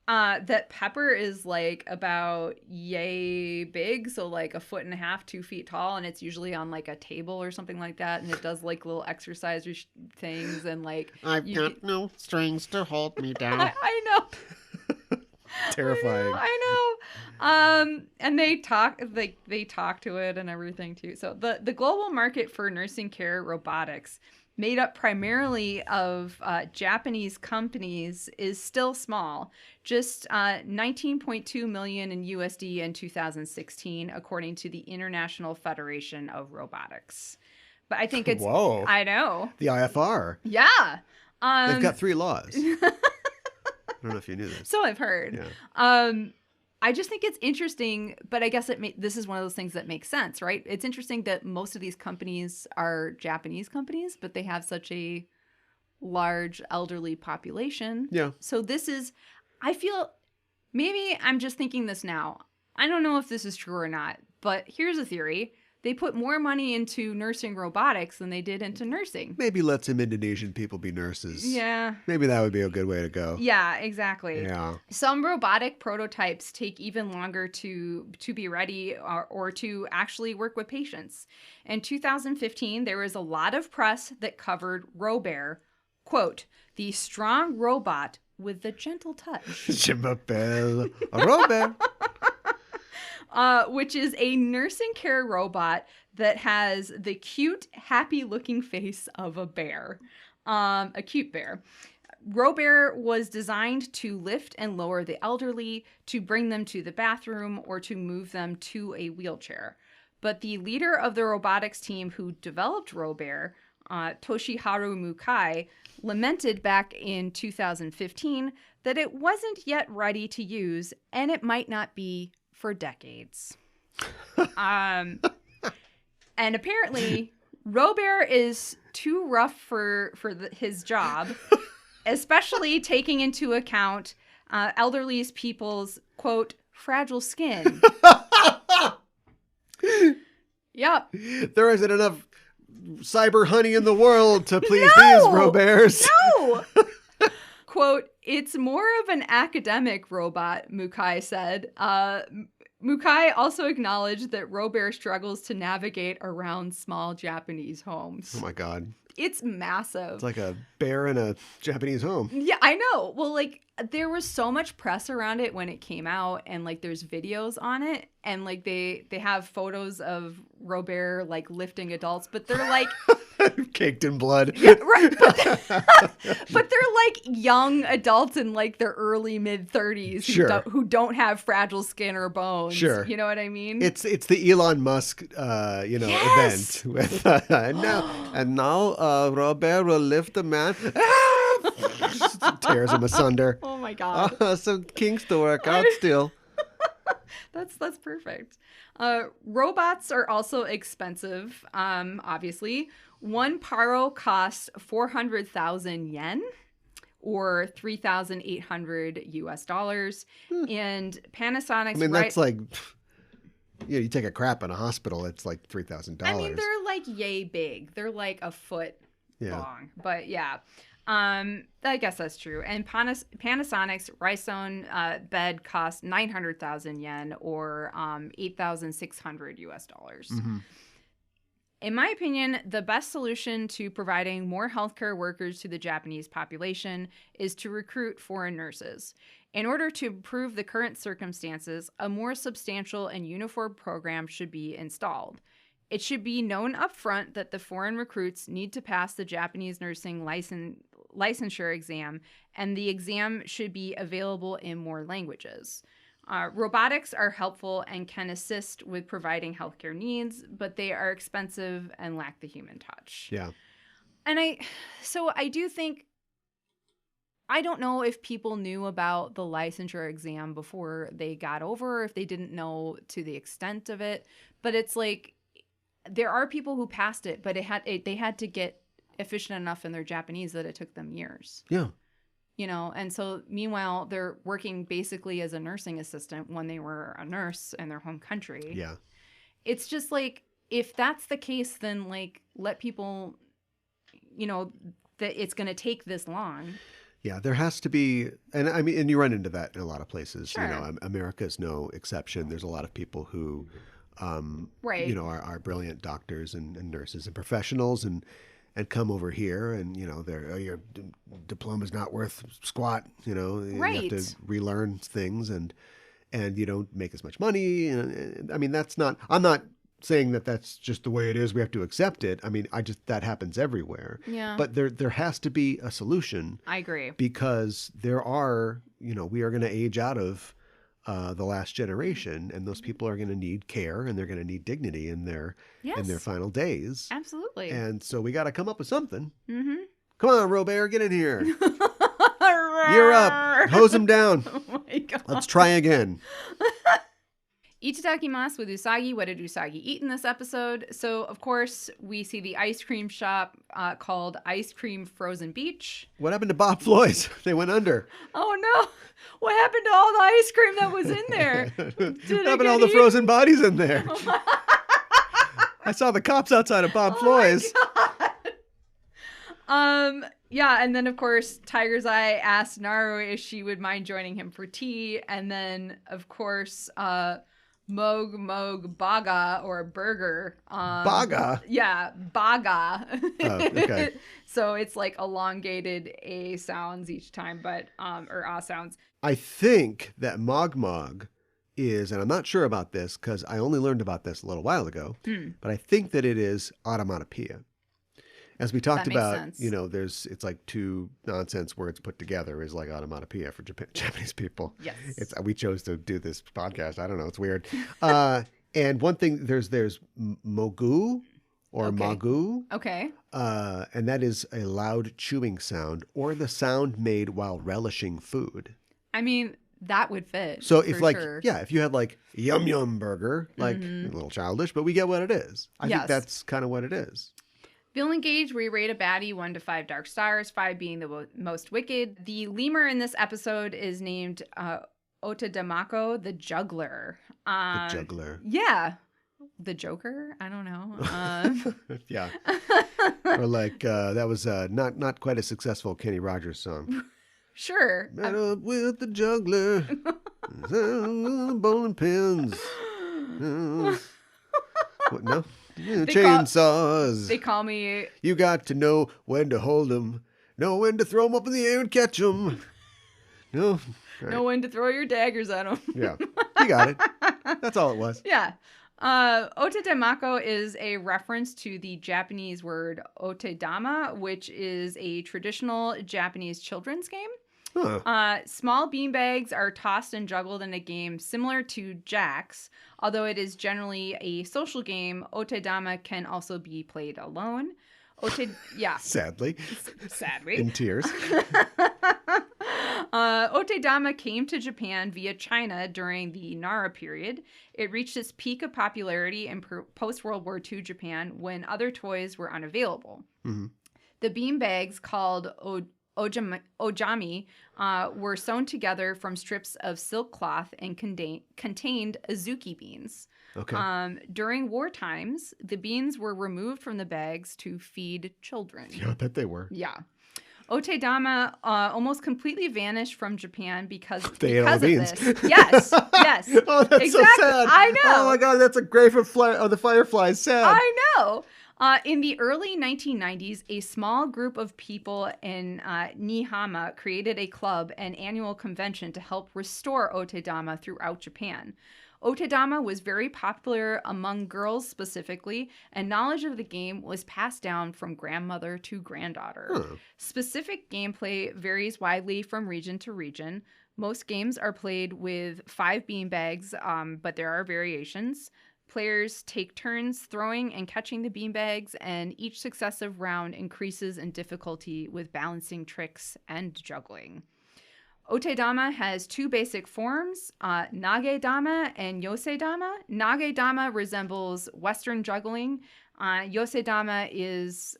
A: that Pepper is like about yay big, so like 1.5 feet, 2 feet tall, and it's usually on like a table or something like that, and it does like little exercise things and like
G: I've got no strings to hold me down.
A: I know.
B: Terrifying.
A: I know. And they talk to it and everything too. So the global market for nursing care robotics, made up primarily of Japanese companies, is still small, just 19.2 million in USD in 2016, according to the International Federation of Robotics. But I think it's
B: Whoa.
A: I know.
B: The IFR.
A: Yeah.
B: They've got 3 laws. I don't know if you knew this.
A: So I've heard.
B: Yeah.
A: I just think it's interesting, but I guess this is one of those things that makes sense, right? It's interesting that most of these companies are Japanese companies, but they have such a large elderly population.
B: Yeah.
A: So I feel, maybe I'm just thinking this now. I don't know if this is true or not, but here's a theory. they put more money into nursing robotics than they did into nursing.
B: Maybe let some Indonesian people be nurses.
A: Yeah.
B: Maybe that would be a good way to go.
A: Yeah, exactly.
B: Yeah.
A: Some robotic prototypes take even longer to be ready or to actually work with patients. In 2015, there was a lot of press that covered Robert, quote, the strong robot with the gentle touch.
B: Je m'appelle Robert.
A: Which is a nursing care robot that has the cute, happy-looking face of a bear. A cute bear. Robert was designed to lift and lower the elderly, to bring them to the bathroom, or to move them to a wheelchair. But the leader of the robotics team who developed Robert, Toshiharu Mukai, lamented back in 2015 that it wasn't yet ready to use, and it might not be for decades. And apparently, Robert is too rough for his job, especially taking into account elderly people's, quote, fragile skin. Yep.
B: There isn't enough cyber honey in the world to please these Roberts.
A: No! Quote, it's more of an academic robot, Mukai said. Mukai also acknowledged that Robert struggles to navigate around small Japanese homes.
B: Oh my God.
A: It's massive.
B: It's like a bear in a Japanese home.
A: Yeah, I know. Well, like, there was so much press around it when it came out, and like there's videos on it, and like they have photos of Robert like lifting adults, but they're like
B: caked in blood.
A: Yeah, right. But they're like young adults in like their early mid 30s who don't have fragile skin or bones.
B: Sure.
A: You know what I mean?
B: It's the Elon Musk event with and now Robert will lift the man. Tears him asunder.
A: Oh my God.
B: Some kinks to work out still.
A: That's perfect. Robots are also expensive, obviously. One Paro costs 400,000 yen, or $3,800 and Panasonic's.
B: I mean, that's like, you take a crap in a hospital, it's like $3,000.
A: I mean, they're like yay big. They're like a foot long. But yeah. I guess that's true. And Panasonic's Rhizone bed costs 900,000 yen, or $8,600. Mm-hmm. In my opinion, the best solution to providing more healthcare workers to the Japanese population is to recruit foreign nurses. In order to improve the current circumstances, a more substantial and uniform program should be installed. It should be known up front that the foreign recruits need to pass the Japanese nursing licensure exam, and the exam should be available in more languages. Robotics are helpful and can assist with providing healthcare needs, but they are expensive and lack the human touch.
B: Yeah.
A: And I do think, I don't know if people knew about the licensure exam before they got over, or if they didn't know to the extent of it, but it's like, there are people who passed it, but they had to get efficient enough in their Japanese that it took them years.
B: Yeah.
A: And so meanwhile, they're working basically as a nursing assistant when they were a nurse in their home country.
B: Yeah.
A: It's just like, if that's the case, then like let people, that it's going to take this long.
B: Yeah, there has to be, and I mean, and you run into that in a lot of places.
A: Sure.
B: America is no exception. There's a lot of people who,
A: right.
B: Are brilliant doctors and nurses and professionals and come over here and, your diploma's not worth squat,
A: Right.
B: You have to relearn things and you don't make as much money. And I mean, I'm not saying that that's just the way it is. We have to accept it. I mean, that happens everywhere.
A: Yeah.
B: But there has to be a solution.
A: I agree.
B: Because we are going to age out of the last generation, and those people are going to need care, and they're going to need dignity in their final days.
A: Absolutely.
B: And so we got to come up with something.
A: Mm-hmm.
B: Come on, Robert, get in here. You're up. Hose him down.
A: Oh my God.
B: Let's try again.
A: Itadakimasu with Usagi. What did Usagi eat in this episode? So, of course, we see the ice cream shop called Ice Cream Frozen Beach.
B: What happened to Bob Floy's? They went under.
A: Oh, no. What happened to all the ice cream that was in there?
B: What happened to all the frozen bodies in there? I saw the cops outside of Bob Floy's.
A: Yeah, and then of course Tiger's Eye asked Naru if she would mind joining him for tea, and then of course Mog Baga or Burger.
B: Baga?
A: Yeah, Baga.
B: Oh, okay.
A: So it's like elongated A sounds each time, but or A sounds.
B: I think that Mog is, and I'm not sure about this because I only learned about this a little while ago, but I think that it is onomatopoeia. As we talked
A: That makes
B: about,
A: sense.
B: you know, it's like two nonsense words put together is like onomatopoeia for Japanese people.
A: Yes.
B: We chose to do this podcast. I don't know. It's weird. And one thing, there's mogu or
A: Okay.
B: magu.
A: Okay.
B: And that is a loud chewing sound or the sound made while relishing food.
A: I mean, that would fit.
B: So if
A: for
B: like,
A: sure.
B: yeah, if you had like yum yum burger, like a little childish, but we get what it is. I
A: Yes.
B: think that's kind of what it is.
A: Feeling Gauge, we rate a baddie 1 to 5 dark stars, 5 being the most wicked. The lemur in this episode is named Otedama, the juggler.
B: The juggler.
A: Yeah. The Joker? I don't know.
B: Yeah. Or like, that was not quite a successful Kenny Rogers song.
A: Sure.
B: Met up with the juggler. Bowling pins. What, no? Yeah, chainsaws.
A: They call me...
B: You got to know when to hold them, know when to throw them up in the air and catch them. No?
A: Know when to throw your daggers at them.
B: Yeah. You got it. That's all it was.
A: Yeah. Otedama is a reference to the Japanese word otedama, which is a traditional Japanese children's game.
B: Huh.
A: Small beanbags are tossed and juggled in a game similar to jacks. Although it is generally a social game, otedama can also be played alone. Yeah.
B: Sadly.
A: Sadly.
B: In tears.
A: Otedama came to Japan via China during the Nara period. It reached its peak of popularity in post-World War II Japan when other toys were unavailable.
B: Mm-hmm.
A: The beanbags, called ojami, were sewn together from strips of silk cloth and contained azuki beans.
B: Okay.
A: During war times, the beans were removed from the bags to feed children.
B: Yeah, I bet they were.
A: Yeah. Otedama almost completely vanished from Japan because
B: They ate all the beans.
A: of this. Yes, yes.
B: Oh, that's
A: exactly.
B: so sad.
A: I know.
B: Oh my God, that's a grave of the fireflies. Sad.
A: I know. In the early 1990s, a small group of people in Nihama created a club and annual convention to help restore otedama throughout Japan. Otedama was very popular among girls specifically, and knowledge of the game was passed down from grandmother to granddaughter.
B: Huh.
A: Specific gameplay varies widely from region to region. Most games are played with 5 beanbags, but there are variations. Players take turns throwing and catching the beanbags, and each successive round increases in difficulty with balancing tricks and juggling. Otedama has 2 basic forms, nage-dama and yose-dama. Nage-dama resembles Western juggling. Yose-dama is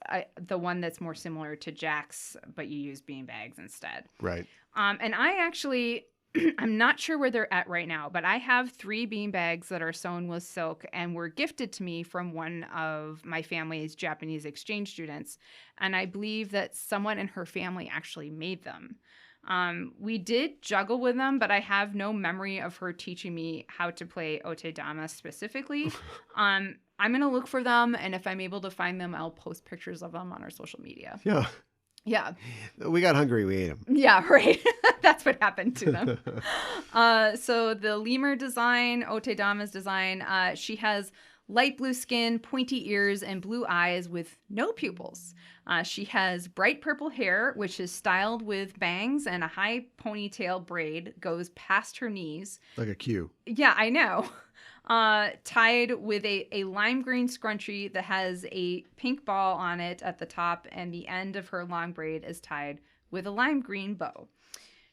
A: the one that's more similar to jacks, but you use beanbags instead.
B: Right.
A: And I actually... I'm not sure where they're at right now, but I have 3 beanbags that are sewn with silk and were gifted to me from one of my family's Japanese exchange students. And I believe that someone in her family actually made them. We did juggle with them, but I have no memory of her teaching me how to play otedama specifically. I'm going to look for them, and if I'm able to find them, I'll post pictures of them on our social media.
B: Yeah.
A: Yeah.
B: We got hungry. We ate them.
A: Yeah, right. That's what happened to them. So the lemur design, Otedama's design, she has light blue skin, pointy ears, and blue eyes with no pupils. She has bright purple hair, which is styled with bangs and a high ponytail braid goes past her knees.
B: Like a cue.
A: Yeah, I know. Tied with a lime green scrunchie that has a pink ball on it at the top, and the end of her long braid is tied with a lime green bow.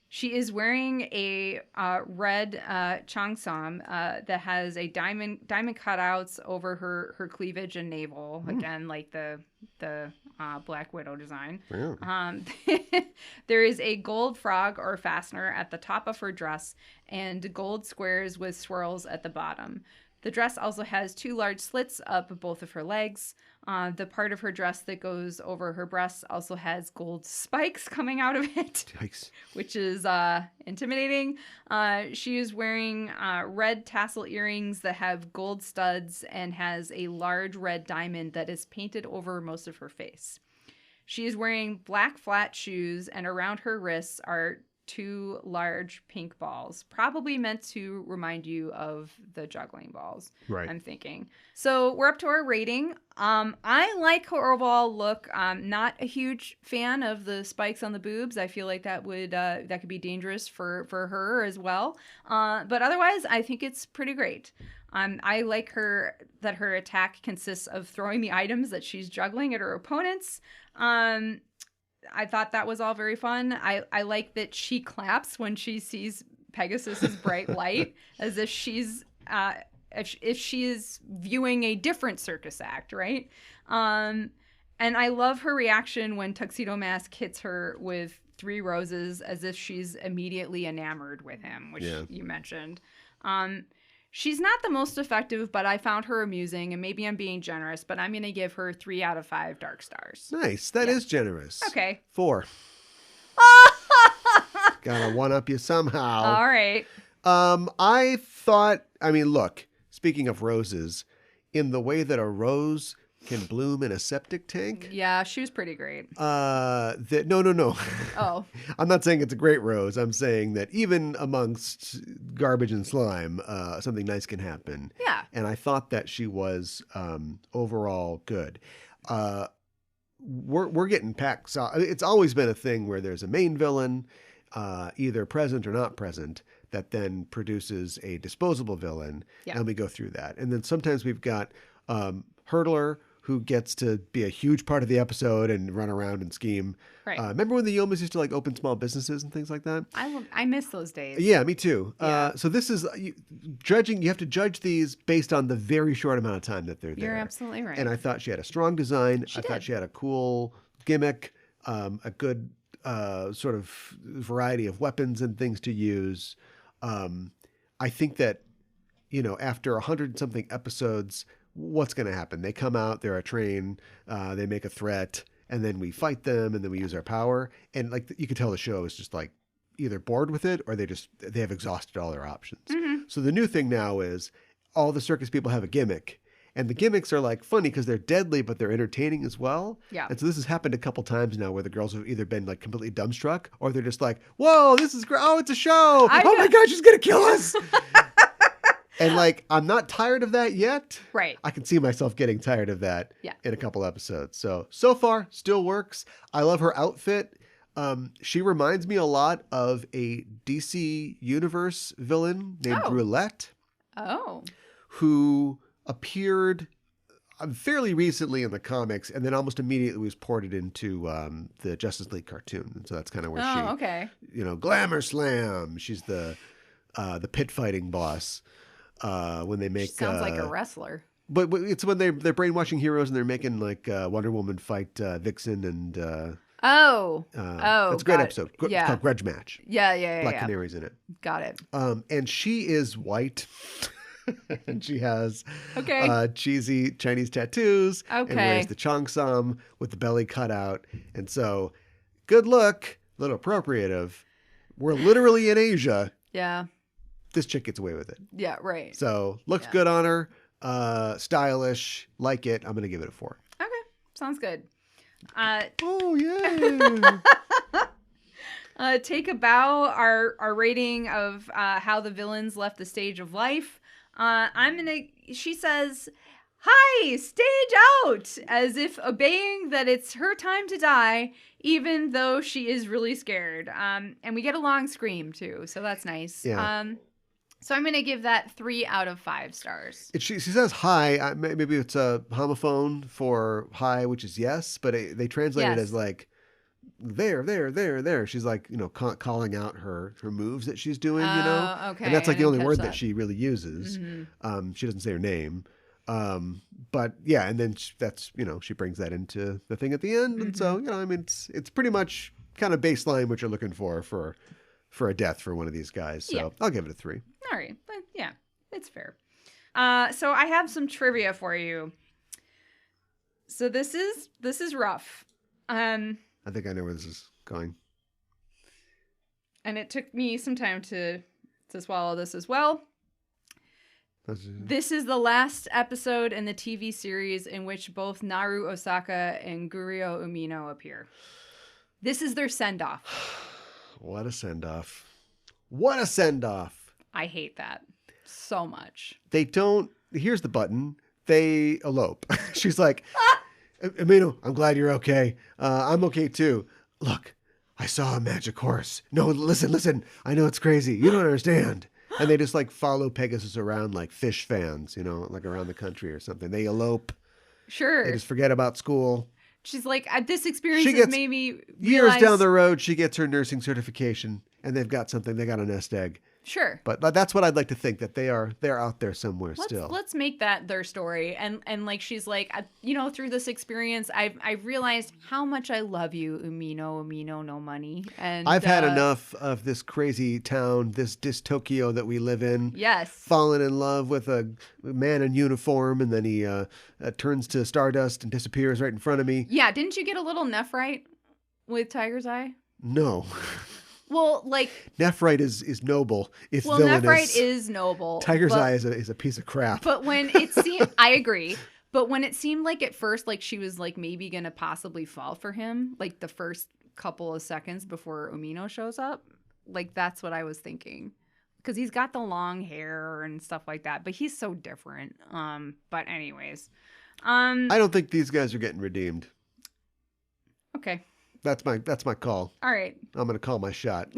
A: She is wearing a red cheongsam that has a diamond cutouts over her cleavage and navel. Again, like the Black Widow design.
B: Yeah.
A: There is a gold frog or fastener at the top of her dress and gold squares with swirls at the bottom. The dress also has 2 large slits up both of her legs. The part of her dress that goes over her breasts also has gold spikes coming out of it,
B: Yikes.
A: which is intimidating. She is wearing red tassel earrings that have gold studs and has a large red diamond that is painted over most of her face. She is wearing black flat shoes, and around her wrists are 2 large pink balls, probably meant to remind you of the juggling balls,
B: Right.
A: I'm thinking. So we're up to our rating. I like her overall look. Not a huge fan of the spikes on the boobs. I feel like that could be dangerous for her as well. But otherwise, I think it's pretty great. I like that her attack consists of throwing the items that she's juggling at her opponents. I thought that was all very fun. I like that she claps when she sees Pegasus's bright light, as if she's if she is viewing a different circus act, right? And I love her reaction when Tuxedo Mask hits her with 3 roses, as if she's immediately enamored with him, which you mentioned. She's not the most effective, but I found her amusing, and maybe I'm being generous, but I'm going to give her 3 out of 5 dark stars.
B: Nice. That is generous.
A: Okay.
B: 4. Gotta one-up you somehow.
A: All right.
B: I thought, look, speaking of roses, in the way that a rose can bloom in a septic tank.
A: Yeah, she was pretty great.
B: No.
A: Oh.
B: I'm not saying it's a great rose. I'm saying that even amongst garbage and slime, something nice can happen.
A: Yeah.
B: And I thought that she was overall good. We're getting packed. So it's always been a thing where there's a main villain, either present or not present, that then produces a disposable villain, and we go through that. And then sometimes we've got Hurdler, who gets to be a huge part of the episode and run around and scheme.
A: Right.
B: Remember when the Yomas used to like open small businesses and things like that?
A: I miss those days.
B: Yeah, me too.
A: Yeah.
B: So this is judging. You have to judge these based on the very short amount of time that they're there.
A: You're absolutely right.
B: And I thought she had a strong design. I thought
A: did.
B: she had a cool gimmick, a good sort of variety of weapons and things to use. I think that, after 100-something episodes, what's going to happen? They come out, they're a train, they make a threat, and then we fight them, and then we use our power. And like you could tell the show is just like either bored with it or they have exhausted all their options.
A: Mm-hmm.
B: So the new thing now is all the circus people have a gimmick. And the gimmicks are like funny because they're deadly, but they're entertaining as well. Yeah. And so this has happened a couple times now where the girls have either been like completely dumbstruck or they're just like, whoa, this is great. Oh, it's a show. Oh my God, she's going to kill us. And like, I'm not tired of that yet.
A: Right.
B: I can see myself getting tired of that in a couple episodes. So far, still works. I love her outfit. She reminds me a lot of a DC Universe villain named Roulette.
A: Oh.
B: Who appeared fairly recently in the comics and then almost immediately was ported into the Justice League cartoon. And so that's kind of where she, Glamour Slam. She's the pit fighting boss. When they make
A: sounds like a wrestler,
B: but it's when they're brainwashing heroes and they're making like Wonder Woman fight Vixen and it's a great episode. It's called Grudge Match. Black Canary's in it.
A: Got it.
B: And she is white. And she has cheesy Chinese tattoos and wears the cheongsam with the belly cut out. And so good look, a little appropriative. We're literally in Asia.
A: Yeah.
B: This chick gets away with it.
A: Yeah, right.
B: So looks good on her, stylish, like it. I'm going to give it a 4.
A: Okay, sounds good.
B: Oh, yeah.
A: Take a bow, our rating of how the villains left the stage of life. She says, hi, stage out, as if obeying that it's her time to die, even though she is really scared. And we get a long scream too, so that's nice.
B: Yeah.
A: So I'm going to give that 3 out of 5 stars.
B: She says hi. Maybe it's a homophone for hi, which is yes, but they translate it as like, there. She's like, calling out her moves that she's doing,
A: Okay.
B: And that's like the only word that she really uses. Mm-hmm. She doesn't say her name. But yeah, and then she brings that into the thing at the end. Mm-hmm. And so, it's pretty much kind of baseline what you're looking for a death for one of these guys. So I'll give it a 3.
A: All right. But yeah, it's fair. So I have some trivia for you. So this is rough.
B: I think I know where this is going.
A: And it took me some time to swallow this as well. This is the last episode in the TV series in which both Naru Osaka and Gurio Umino appear. This is their send-off.
B: What a send-off. What a send-off.
A: I hate that so much.
B: They don't... Here's the button. They elope. She's like, Umino, I'm glad you're okay. I'm okay too. Look, I saw a magic horse. No, listen. I know it's crazy. You don't understand. And they just like follow Pegasus around like fish fans, like around the country or something. They elope.
A: Sure.
B: They just forget about school.
A: She's like, this experience has made me realize...
B: Years down the road, she gets her nursing certification, and they've got something. They got a nest egg.
A: Sure.
B: But that's what I'd like to think, that they're out there somewhere still.
A: Let's make that their story. And like, she's like, through this experience, I've realized how much I love you, Umino, no money. And
B: I've had enough of this crazy town, this dystopia that we live in.
A: Yes.
B: Fallen in love with a man in uniform, and then he turns to stardust and disappears right in front of me.
A: Yeah. Didn't you get a little nephrite with Tiger's Eye?
B: No.
A: Well, like...
B: Nephrite is noble. It's
A: well,
B: villainous.
A: Nephrite is noble.
B: Tiger's Eye is a piece of crap.
A: But when it seemed... I agree. But when it seemed like at first, like she was like maybe going to possibly fall for him, like the first couple of seconds before Umino shows up, like that's what I was thinking. Because he's got the long hair and stuff like that. But he's so different. But anyways.
B: I don't think these guys are getting redeemed.
A: Okay.
B: That's my call.
A: All right.
B: I'm going to call my shot.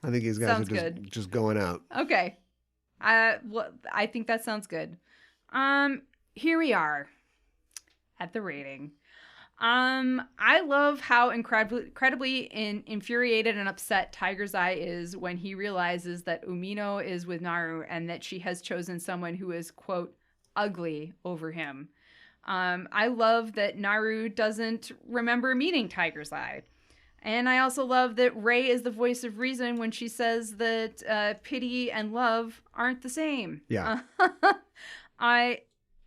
B: I think these guys are just going out.
A: Okay. Well, I think that sounds good. Here we are at the rating. I love how incredibly infuriated and upset Tiger's Eye is when he realizes that Umino is with Naru and that she has chosen someone who is, quote, ugly over him. I love that Naru doesn't remember meeting Tiger's Eye. And I also love that Rei is the voice of reason when she says that pity and love aren't the same.
B: Yeah.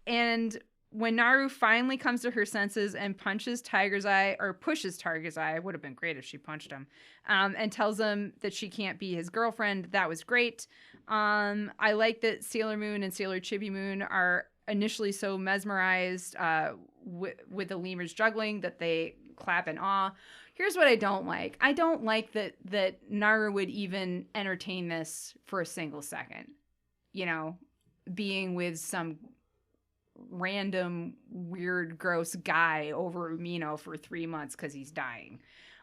A: And when Naru finally comes to her senses and pushes Tiger's Eye, it would have been great if she punched him, and tells him that she can't be his girlfriend. That was great. I like that Sailor Moon and Sailor Chibi Moon are initially so mesmerized with the lemurs juggling that they clap in awe. Here's what I don't like. I don't like that Naru would even entertain this for a single second. Being with some random, weird, gross guy over Umino for 3 months because he's dying.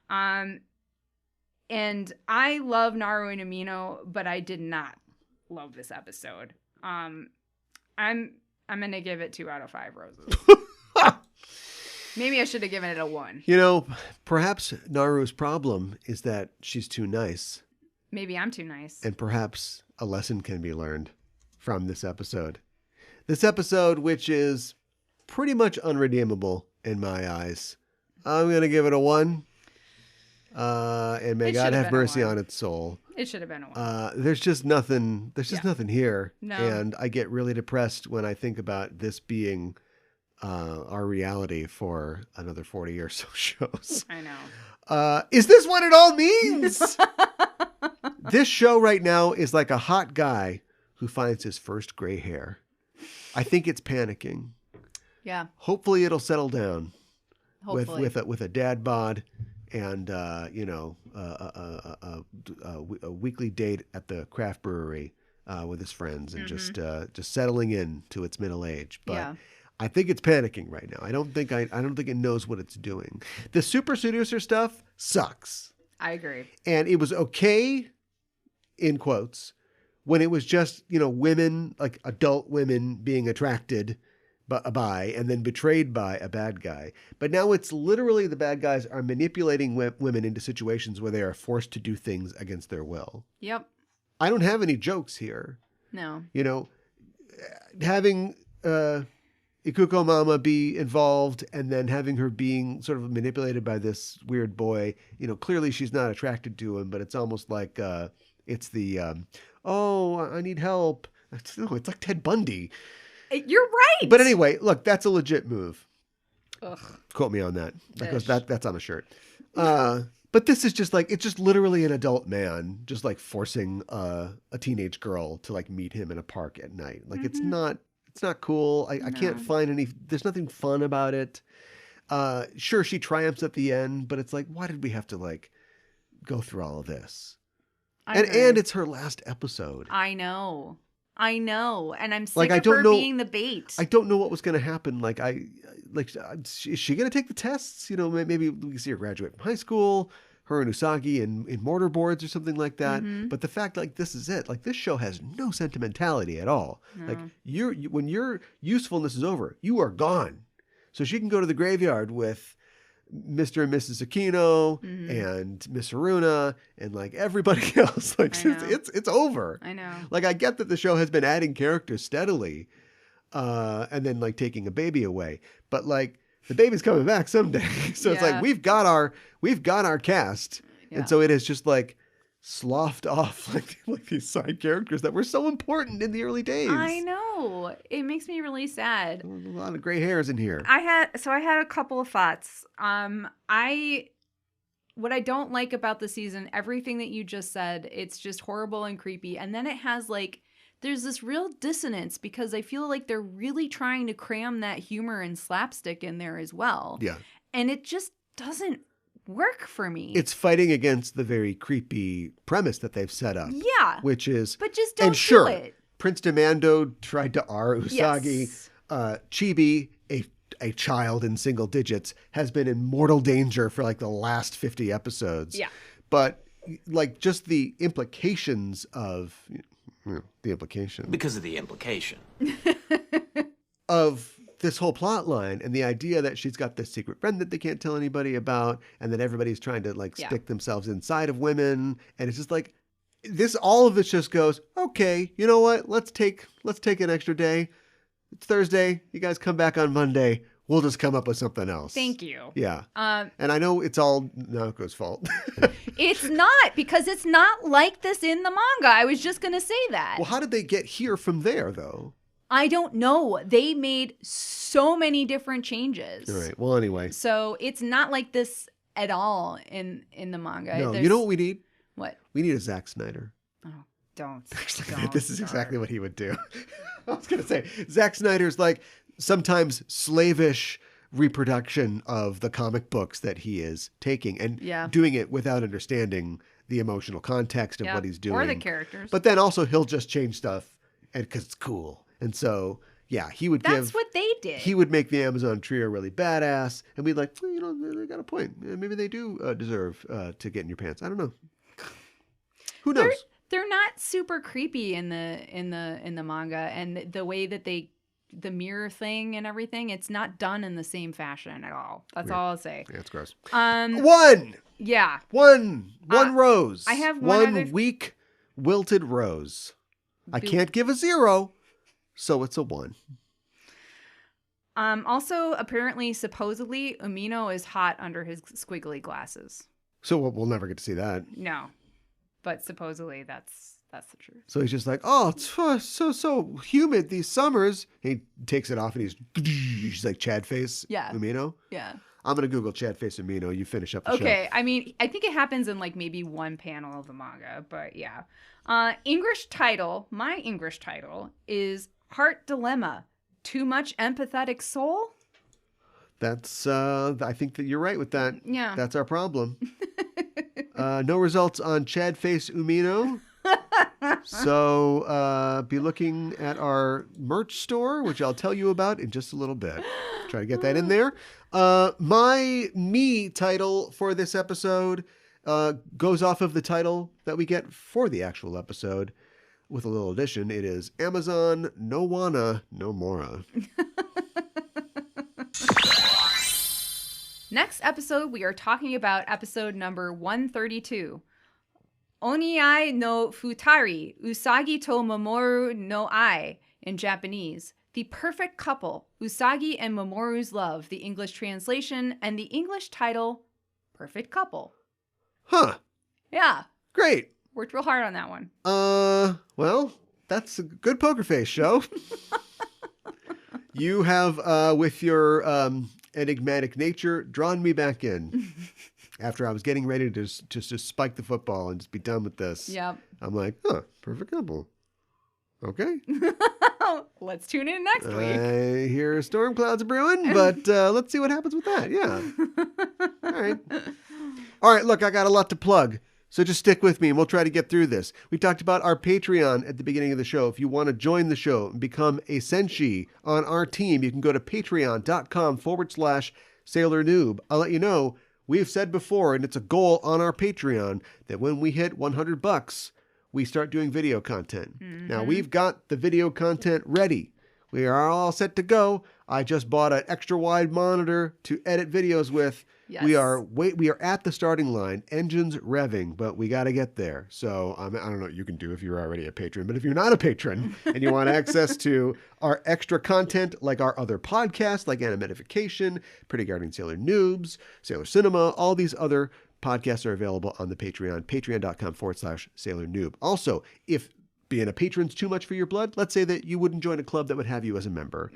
A: And I love Naru and Umino, but I did not love this episode. I'm going to give it 2 out of 5 roses. Maybe I should have given it a 1.
B: Perhaps Naru's problem is that she's too nice.
A: Maybe I'm too nice.
B: And perhaps a lesson can be learned from this episode. This episode, which is pretty much unredeemable in my eyes. I'm going to give it a 1. And may God have mercy on its soul.
A: It should have been a 1.
B: There's just nothing. There's just nothing here.
A: No.
B: And I get really depressed when I think about this being our reality for another 40 or so shows.
A: I know.
B: Is this what it all means? This show right now is like a hot guy who finds his first gray hair. I think it's panicking.
A: Yeah.
B: Hopefully it'll settle down.
A: Hopefully.
B: with a dad bod and a weekly date at the craft brewery with his friends and just settling in to its middle age. But yeah. I think it's panicking right now. I don't think it knows what it's doing. The super seducer stuff sucks.
A: I agree.
B: And it was okay, in quotes, when it was just, women, like adult women being attracted by and then betrayed by a bad guy. But now it's literally the bad guys are manipulating women into situations where they are forced to do things against their will.
A: Yep.
B: I don't have any jokes here.
A: No.
B: Having Ikuko Mama be involved and then having her being sort of manipulated by this weird boy, clearly she's not attracted to him, but it's almost like it's the, I need help. It's like Ted Bundy.
A: You're right.
B: But anyway, look, that's a legit move.
A: Ugh.
B: Quote me on that. Because
A: Ish.
B: that's on a shirt. But this is just like, it's just literally an adult man just like forcing a teenage girl to like meet him in a park at night. Like it's not cool. I can't find there's nothing fun about it. Sure, she triumphs at the end, but it's like, why did we have to like go through all of this? And it's her last episode.
A: I know. And I'm sick
B: Like, I
A: of
B: don't
A: her
B: know-
A: being the bait.
B: I don't know what was going to happen. Like, is she going to take the tests? You know, maybe we can see her graduate from high school, her and Usagi in mortar boards or something like that. But the fact, like, this is it. Like, this show has no sentimentality at all.
A: No.
B: Like, when your usefulness is over, you are gone. So she can go to the graveyard with Mr. and Mrs. Aquino and Miss Haruna and like everybody else. Like it's over.
A: I know.
B: Like I get that the show has been adding characters steadily, and then like taking a baby away. But like the baby's coming back someday. So it's like we've got our cast.
A: Yeah.
B: And so it is just like sloughed off like these side characters that were so important in the early days.
A: I know. It makes me really sad.
B: A lot of gray hairs in here.
A: I had a couple of thoughts. What I don't like about the season, everything that you just said, it's just horrible and creepy. And then it has like there's this real dissonance because I feel like they're really trying to cram that humor and slapstick in there as well.
B: Yeah.
A: And it just doesn't work for me.
B: It's fighting against the very creepy premise that they've set up.
A: Yeah.
B: Which is
A: But just don't
B: and sure,
A: do it.
B: Prince Demando tried to R Usagi.
A: Yes.
B: Chibi, a child in single digits, has been in mortal danger for like the last 50 episodes.
A: Yeah.
B: But like just the implications of the implication.
C: Because of the implication.
B: Of this whole plot line and the idea that she's got this secret friend that they can't tell anybody about, and that everybody's trying to like stick themselves inside of women, and it's just like all of this just goes, okay, you know what? Let's take an extra day. It's Thursday. You guys come back on Monday. We'll just come up with something else.
A: Thank you.
B: Yeah. And I know it's all Naoko's fault.
A: It's not, because it's not like this in the manga. I was just going to say that.
B: Well, how did they get here from there, though?
A: I don't know. They made so many different changes.
B: All right. Well, anyway.
A: So it's not like this at all in the manga.
B: No, you know what we need?
A: What?
B: We need a Zack Snyder.
A: Oh, don't.
B: Actually,
A: don't
B: this is
A: start.
B: exactly what he would do. I was going to say, Zack Snyder's like sometimes slavish reproduction of the comic books that he is taking and doing it without understanding the emotional context of what he's doing.
A: Or the characters.
B: But then also he'll just change stuff because it's cool. And so, yeah, he would
A: That's what they did.
B: He would make the Amazon trio really badass. And we'd like, well, you know, they got a point. Maybe they do deserve to get in your pants. I don't know. Who knows?
A: They're not super creepy in the manga, and the way that the mirror thing and everything, it's not done in the same fashion at all. That's all I'll say.
B: Yeah, it's gross.
A: One
B: rose.
A: I have
B: one weak wilted rose. I can't give a 0, so it's a 1.
A: Also, apparently, supposedly, Umino is hot under his squiggly glasses.
B: So we'll never get to see that.
A: No, but supposedly that's the truth.
B: So he's just like, oh, it's so humid these summers. He takes it off and he's like Chad face.
A: Yeah.
B: Umino.
A: Yeah.
B: I'm gonna Google Chad face Umino. You finish up the show.
A: Okay. I mean, I think it happens in like maybe one panel of the manga, but yeah. My English title is Heart Dilemma. Too much empathetic soul?
B: That's I think that you're right with that.
A: Yeah.
B: That's our problem. No results on Chad face Umino. So be looking at our merch store, which I'll tell you about in just a little bit. Try to get that in there. My title for this episode goes off of the title that we get for the actual episode. With a little addition, it is Amazon No Wanna No Mora.
A: Next episode, we are talking about episode number 132. Oniai no Futari, Usagi to Mamoru no Ai in Japanese. The Perfect Couple, Usagi and Mamoru's Love, the English translation, and the English title, Perfect Couple.
B: Huh.
A: Yeah.
B: Great.
A: Worked real hard on that one.
B: Well, That's a good poker face, show. You have, with your enigmatic nature, drawn me back in. After I was getting ready to just spike the football and just be done with this.
A: Yep.
B: I'm like, perfect couple. Okay.
A: Let's tune in next week.
B: I hear storm clouds are brewing, but let's see what happens with that. Yeah. All right. Look, I got a lot to plug. So just stick with me and we'll try to get through this. We talked about our Patreon at the beginning of the show. If you want to join the show and become a senshi on our team, you can go to patreon.com/Sailor Noob. I'll let you know, we've said before, and it's a goal on our Patreon, that when we hit $100, we start doing video content. Mm-hmm. Now, we've got the video content ready. We are all set to go. I just bought an extra wide monitor to edit videos with. Yes. We are at the starting line, engines revving, but we got to get there. So I don't know what you can do if you're already a patron, but if you're not a patron and you want access to our extra content, like our other podcasts, like Animedification, Pretty Guardian Sailor Noobs, Sailor Cinema, all these other podcasts are available on the Patreon, patreon.com/Sailor Noob. Also, if being a patron's too much for your blood, let's say that you wouldn't join a club that would have you as a member.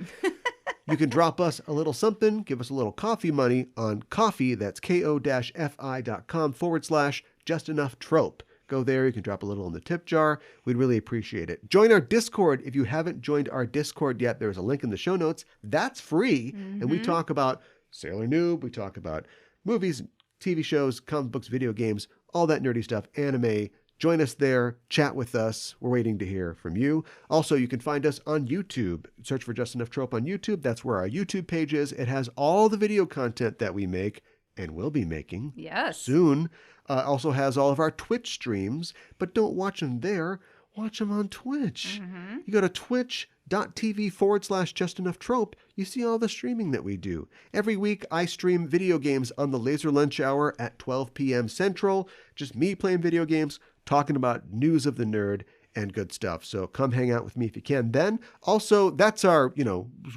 B: You can drop us a little something, give us a little coffee money on Kōhī, that's ko-fi.com/justenough-trope. Go there, you can drop a little in the tip jar. We'd really appreciate it. Join our Discord. If you haven't joined our Discord yet, there's a link in the show notes. That's free. Mm-hmm. And we talk about Sailor Noob, we talk about movies, TV shows, comic books, video games, all that nerdy stuff, anime. Join us there, chat with us. We're waiting to hear from you. Also, you can find us on YouTube. Search for Just Enough Trope on YouTube. That's where our YouTube page is. It has all the video content that we make and will be making soon. Also has all of our Twitch streams, but don't watch them there. Watch them on Twitch. Mm-hmm. You go to twitch.tv/justenough-trope. You see all the streaming that we do. Every week, I stream video games on the Laser Lunch Hour at 12 p.m. Central. Just me playing video games, talking about news of the nerd and good stuff. So come hang out with me if you can. Then also, that's our,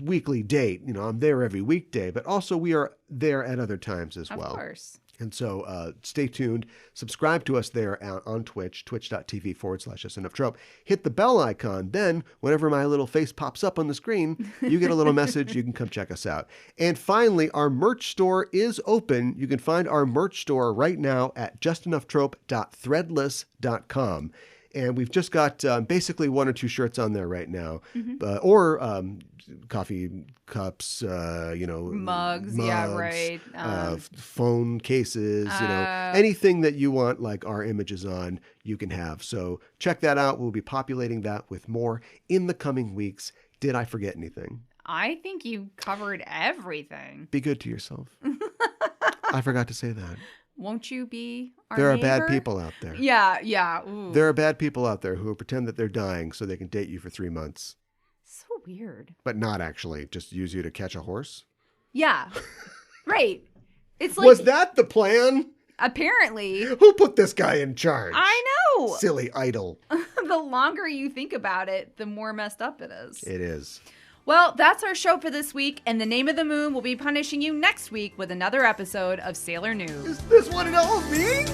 B: weekly date. I'm there every weekday, but also we are there at other times as well. Of course. And so stay tuned. Subscribe to us there on Twitch, twitch.tv/justenough-trope. Hit the bell icon. Then, whenever my little face pops up on the screen, you get a little message. You can come check us out. And finally, our merch store is open. You can find our merch store right now at justenough-trope.threadless.com. And we've just got basically one or two shirts on there right now, or coffee cups, mugs, yeah, right, phone cases, anything that you want, like our images on, you can have. So check that out. We'll be populating that with more in the coming weeks. Did I forget anything?
A: I think you covered everything.
B: Be good to yourself. I forgot to say that.
A: Won't you be our
B: There are
A: neighbor?
B: bad people out there.
A: Yeah. Ooh.
B: There are bad people out there who pretend that they're dying so they can date you for 3 months.
A: So weird.
B: But not actually. Just use you to catch a horse?
A: Yeah. Right. It's like,
B: was that the plan?
A: Apparently.
B: Who put this guy in charge?
A: I know.
B: Silly idol.
A: The longer you think about it, the more messed up it is.
B: It is.
A: Well, that's our show for this week, and the Name of the Moon will be punishing you next week with another episode of Sailor Noob.
B: Is this what it all means?